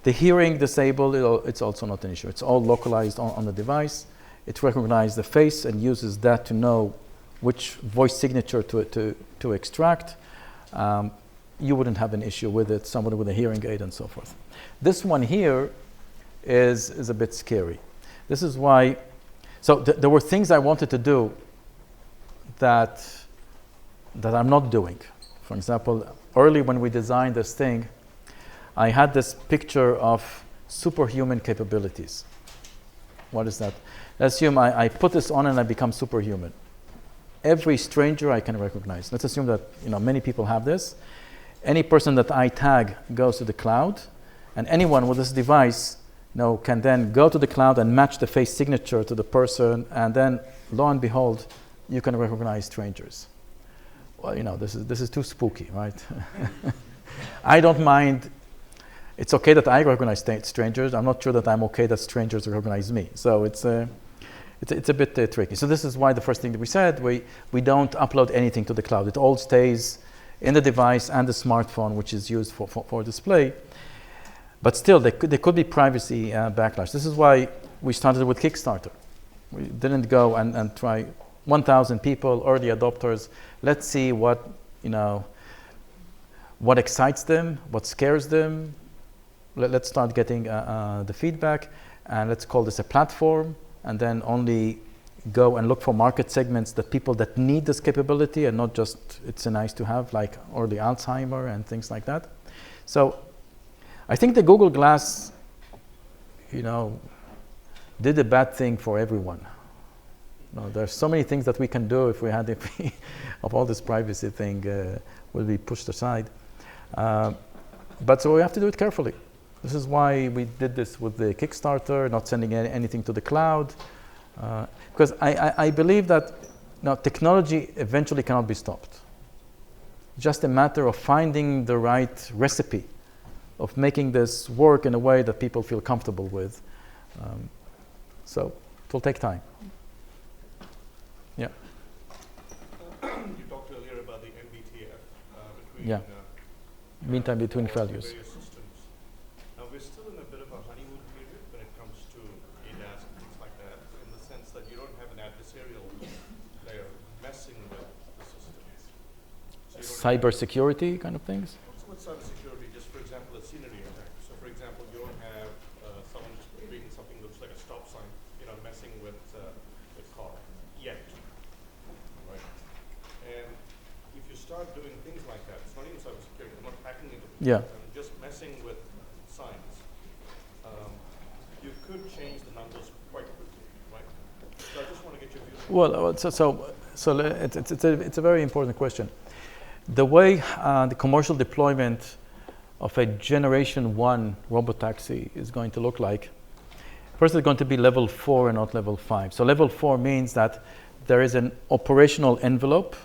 The hearing disabled, it's also not an issue. It's all localized on the device. It recognizes the face and uses that to know which voice signature to extract. You wouldn't have an issue with it, somebody with a hearing aid and so forth. This one here is a bit scary. This is why, there were things I wanted to do that I'm not doing. For example, early when we designed this thing, I had this picture of superhuman capabilities. What is that? Let's assume I put this on and I become superhuman. Every stranger I can recognize. Let's assume that many people have this. Any person that I tag goes to the cloud, and anyone with this device can then go to the cloud and match the face signature to the person, and then lo and behold, you can recognize strangers. Well, this is too spooky, right? I don't mind. it's okay that I recognize strangers. I'm not sure that I'm okay that strangers recognize me. So it's a bit tricky. So this is why the first thing that we said, we don't upload anything to the cloud. It all stays in the device and the smartphone, which is used for display. But still, there could be privacy backlash. This is why we started with Kickstarter. We didn't go and try 1,000 people, early adopters. Let's see what excites them, what scares them. Let's start getting the feedback, and let's call this a platform, and then only go and look for market segments that people that need this capability and not just it's a nice to have, like early Alzheimer and things like that. So I think the Google Glass, did a bad thing for everyone. There's so many things that we can do if of all this privacy thing will be pushed aside. But so we have to do it carefully. This is why we did this with the Kickstarter, not sending anything to the cloud. Because I believe that technology eventually cannot be stopped. Just a matter of finding the right recipe of making this work in a way that people feel comfortable with. So it will take time. Yeah. You talked earlier about the MBTF between mean time between values. Various systems. Now we're still in a bit of a honeymoon period when it comes to ADAS and things like that, in the sense that you don't have an adversarial layer messing with the systems. So Cybersecurity kind of things? With cybersecurity, just for example, a scenery attack. So for example, you don't have someone just creating something that looks like a stop sign, messing with the car yet, right? And if you start doing things like that, it's not even cybersecurity, I'm not hacking into it. Yeah. I'm just messing with signs. You could change the numbers quite quickly, right? So I just want to get your view. Well, it's a very important question. The way the commercial deployment of a generation 1 robotaxi is going to look like, first it's going to be level 4 and not level 5. So level 4 means that there is an operational envelope,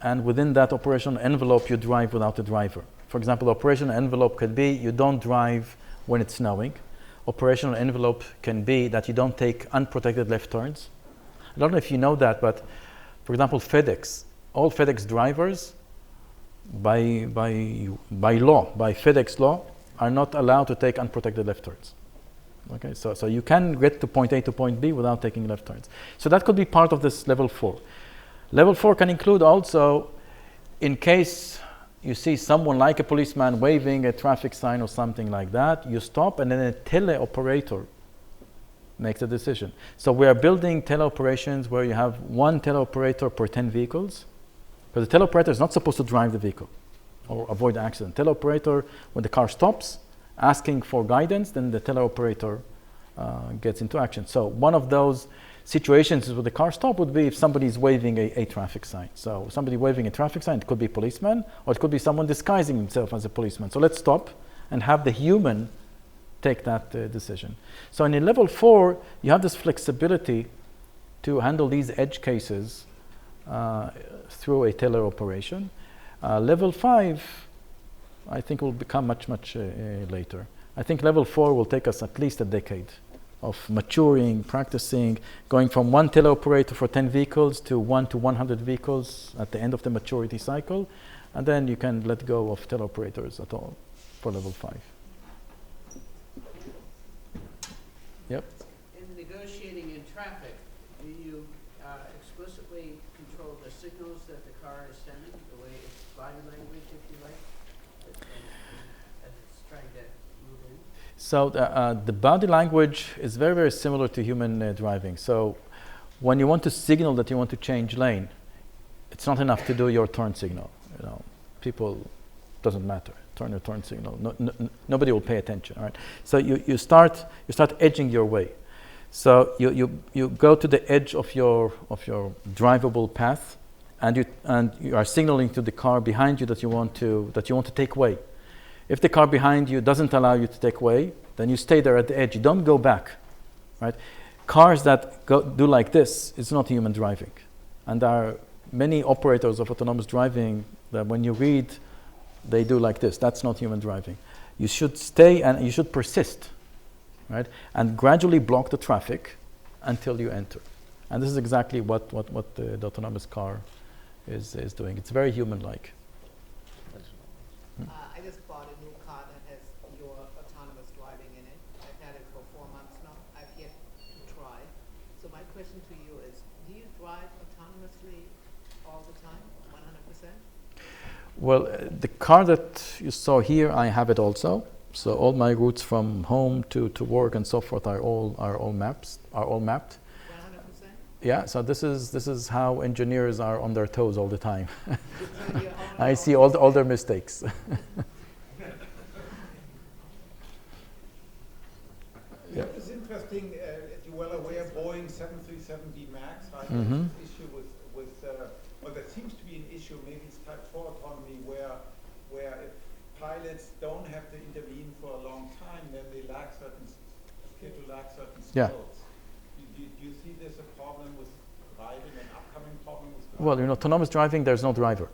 and within that operational envelope you drive without a driver. For example, the operational envelope could be you don't drive when it's snowing. Operational envelope can be that you don't take unprotected left turns. I don't know if you know that, but for example, FedEx, all FedEx drivers by law, by FedEx law, are not allowed to take unprotected left turns. Okay, so you can get to point A to point B without taking left turns. So that could be part of this level 4. Level 4 can include also, in case you see someone like a policeman waving a traffic sign or something like that, you stop, and then a teleoperator makes a decision. So we are building teleoperations where you have one teleoperator per 10 vehicles, because the teleoperator is not supposed to drive the vehicle or avoid the accident. Teleoperator, when the car stops, asking for guidance, then the teleoperator gets into action. So one of those situations with the car stop would be if somebody is waving a traffic sign. So somebody waving a traffic sign, it could be a policeman, or it could be someone disguising himself as a policeman. So let's stop and have the human take that decision. So in a level 4, you have this flexibility to handle these edge cases through a teleoperation. Level 5, I think, will become much later. I think level 4 will take us at least a decade of maturing, practicing, going from one teleoperator for 10 vehicles to 1 to 100 vehicles at the end of the maturity cycle, and then you can let go of teleoperators at all for level 5. Yep. In negotiating in traffic, do you explicitly control the signals that the car is sending, the way its body language, if you like, as it's trying to move in? So the body language is very similar to human driving. So when you want to signal that you want to change lane, it's not enough to do your turn signal. People, doesn't matter. Turn your turn signal. Nobody will pay attention. All right. So you start edging your way. So you go to the edge of your drivable path, and you are signaling to the car behind you that you want to take way. If the car behind you doesn't allow you to take way, then you stay there at the edge. You don't go back. Right? Cars that do like this, it's not human driving, and there are many operators of autonomous driving that when you read, they do like this. That's not human driving. You should stay and you should persist, right? And gradually block the traffic until you enter. And this is exactly what the autonomous car is doing. It's very human-like. I just bought a new car that has your autonomous driving in it. I've had it for 4 months now. I've yet to try. So my question to you is, do you drive autonomously all the time, 100%? Well, the car that you saw here, I have it also. So all my routes from home to work and so forth are all mapped. 100%? Yeah, so this is how engineers are on their toes all the time. I see all their mistakes. Yeah. It's interesting, as you're well aware, Boeing 737 MAX, right? Mm-hmm. There's this issue well, there seems to be an issue, maybe it's type 4 autonomy, where if pilots don't have to intervene for a long time, then they appear to lack certain skills. Yeah. Do you see this a problem with driving, an upcoming problem with driving? Well, in autonomous driving, there's no driver.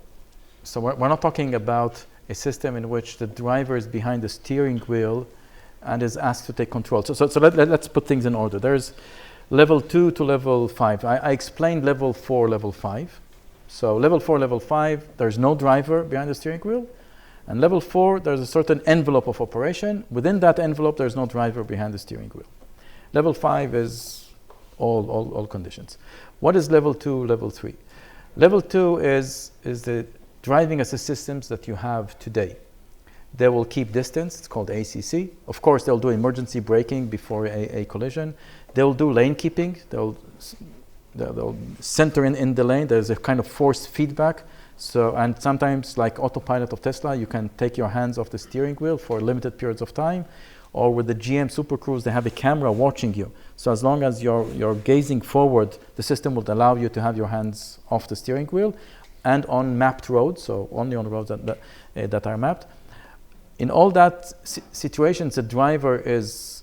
So we're not talking about a system in which the driver is behind the steering wheel and is asked to take control. So let's put things in order. There's level 2 to level 5. I explained level 4, level 5. So level 4, level 5, there's no driver behind the steering wheel. And level 4, there's a certain envelope of operation. Within that envelope, there's no driver behind the steering wheel. Level 5 is all conditions. What is level 2, level 3? Level 2 is the driving assist systems that you have today. They will keep distance, it's called ACC. Of course, they'll do emergency braking before a collision. They'll do lane keeping. They'll center in the lane. There's a kind of forced feedback. So, and sometimes, like autopilot of Tesla, you can take your hands off the steering wheel for limited periods of time. Or with the GM Super Cruise, they have a camera watching you. So as long as you're gazing forward, the system will allow you to have your hands off the steering wheel and on mapped roads, so only on roads that are mapped. In all that situations, the driver is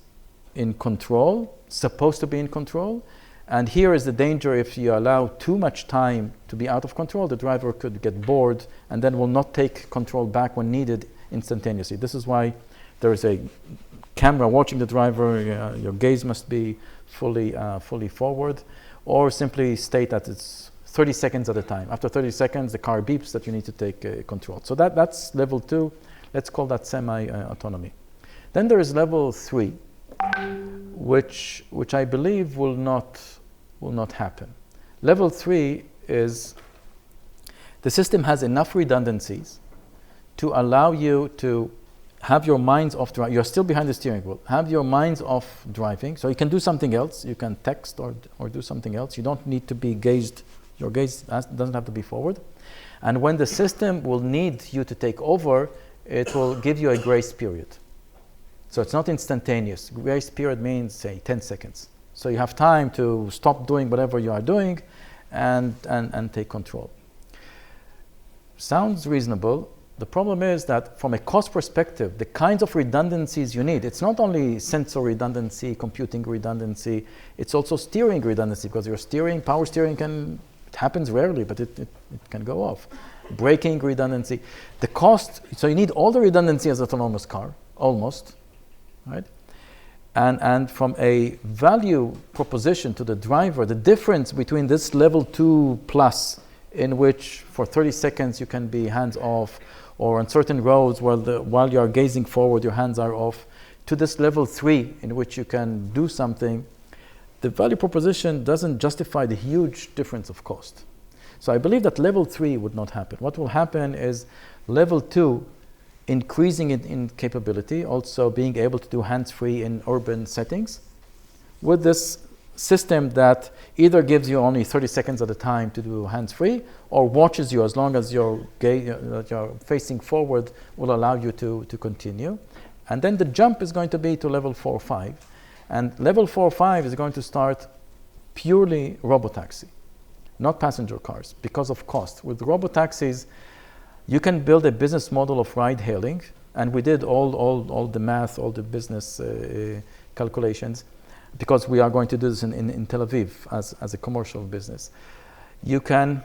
in control, supposed to be in control. And here is the danger: if you allow too much time to be out of control, the driver could get bored and then will not take control back when needed instantaneously. This is why there is a camera watching the driver. Your gaze must be fully forward, or simply state that it's 30 seconds at a time. After 30 seconds, the car beeps that you need to take control. So that's level 2. Let's call that semi-autonomy. Then there is level 3, which I believe will not happen. Level 3 is the system has enough redundancies to allow you to have your minds off driving. You're still behind the steering wheel. Have your minds off driving. So you can do something else. You can text or do something else. You don't need to be gazed. Your gaze doesn't have to be forward. And when the system will need you to take over, it will give you a grace period. So it's not instantaneous. Grace period means, say, 10 seconds. So you have time to stop doing whatever you are doing and take control. Sounds reasonable. The problem is that from a cost perspective, the kinds of redundancies you need, it's not only sensor redundancy, computing redundancy, it's also steering redundancy, because your steering, power steering it happens rarely, but it can go off. Braking redundancy. The cost, so you need all the redundancy as an autonomous car, almost, right? And from a value proposition to the driver, the difference between this level 2 plus, in which for 30 seconds you can be hands off, or on certain roads while you are gazing forward, your hands are off, to this level 3 in which you can do something, the value proposition doesn't justify the huge difference of cost. So I believe that level 3 would not happen. What will happen is level 2 increasing in capability, also being able to do hands-free in urban settings, with this system that either gives you only 30 seconds at a time to do hands-free, or watches you as long as you're facing forward, will allow you to continue. And then the jump is going to be to level 4 or 5. And level 4 or 5 is going to start purely robotaxi, not passenger cars, because of cost. With robotaxis, you can build a business model of ride-hailing, and we did all the math, all the business calculations, because we are going to do this in Tel Aviv as a commercial business. You can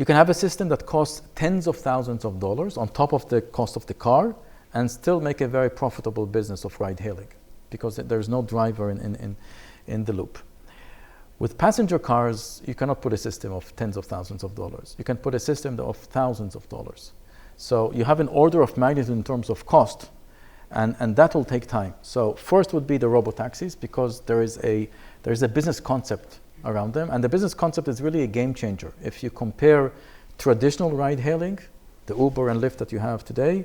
have a system that costs tens of thousands of dollars on top of the cost of the car, and still make a very profitable business of ride hailing because there's no driver in the loop. With passenger cars, you cannot put a system of tens of thousands of dollars. You can put a system of thousands of dollars. So you have an order of magnitude in terms of cost, and that will take time. So first would be the robotaxis, because there is a business concept around them, and the business concept is really a game changer. If you compare traditional ride hailing, the Uber and Lyft that you have today,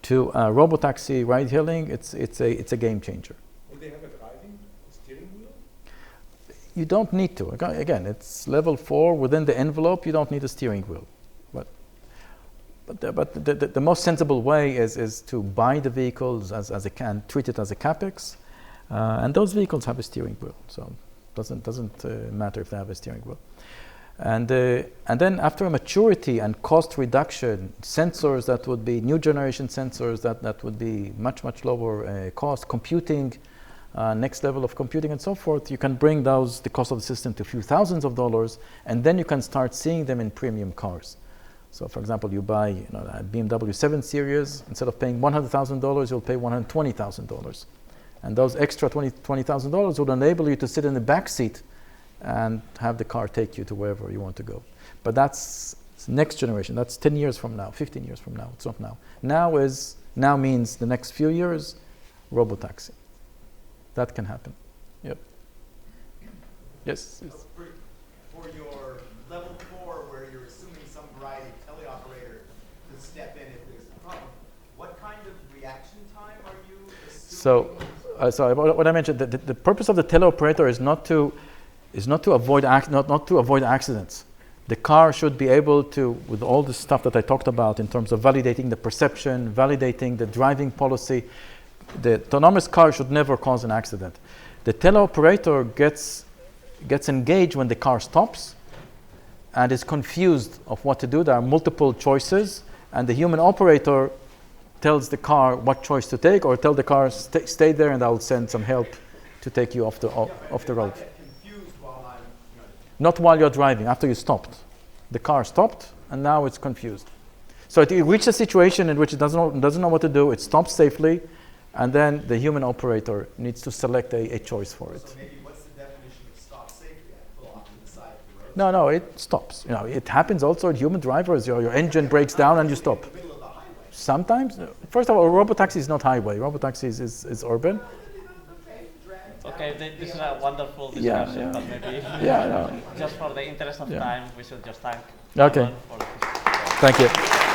to robotaxi ride hailing, it's a game changer. Will they have a steering wheel? You don't need to. Again, it's level 4 within the envelope. You don't need a steering wheel. But the most sensible way is to buy the vehicles as treat it as a capex, and those vehicles have a steering wheel. So it doesn't matter if they have a steering wheel. And then after maturity and cost reduction, sensors that would be new generation sensors that would be much lower cost, computing, next level of computing and so forth, you can bring the cost of the system to a few thousands of dollars, and then you can start seeing them in premium cars. So for example, you buy a BMW 7 Series, instead of paying $100,000, you'll pay $120,000. And those extra $20,000 will enable you to sit in the back seat and have the car take you to wherever you want to go. But that's next generation. That's 10 years from now, 15 years from now. It's not now. Now means the next few years, robotaxi. That can happen. Yep. Yes. So for your level 4, where you're assuming some variety of teleoperator to step in if there's a problem, what kind of reaction time are you assuming? So what I mentioned, the purpose of the teleoperator is not to avoid accidents. The car should be able to, with all the stuff that I talked about in terms of validating the perception, validating the driving policy, the autonomous car should never cause an accident. The teleoperator gets engaged when the car stops and is confused of what to do. There are multiple choices, and the human operator tells the car what choice to take, or tell the car stay there and I'll send some help to take you off the road. Not while you're driving, after you stopped. The car stopped and now it's confused. So it reaches a situation in which it doesn't know what to do, it stops safely, and then the human operator needs to select a choice for it. So maybe what's the definition of stop safely? I pull off to the side of the road? No, it stops. It happens also with human drivers. Your engine breaks down and you stop. In the middle of the highway. Sometimes. First of all, robotaxi is not highway. Robotaxi is urban. Okay, this is a wonderful discussion, but maybe just for the interest of time, we should just thank Okay. everyone for Thank you.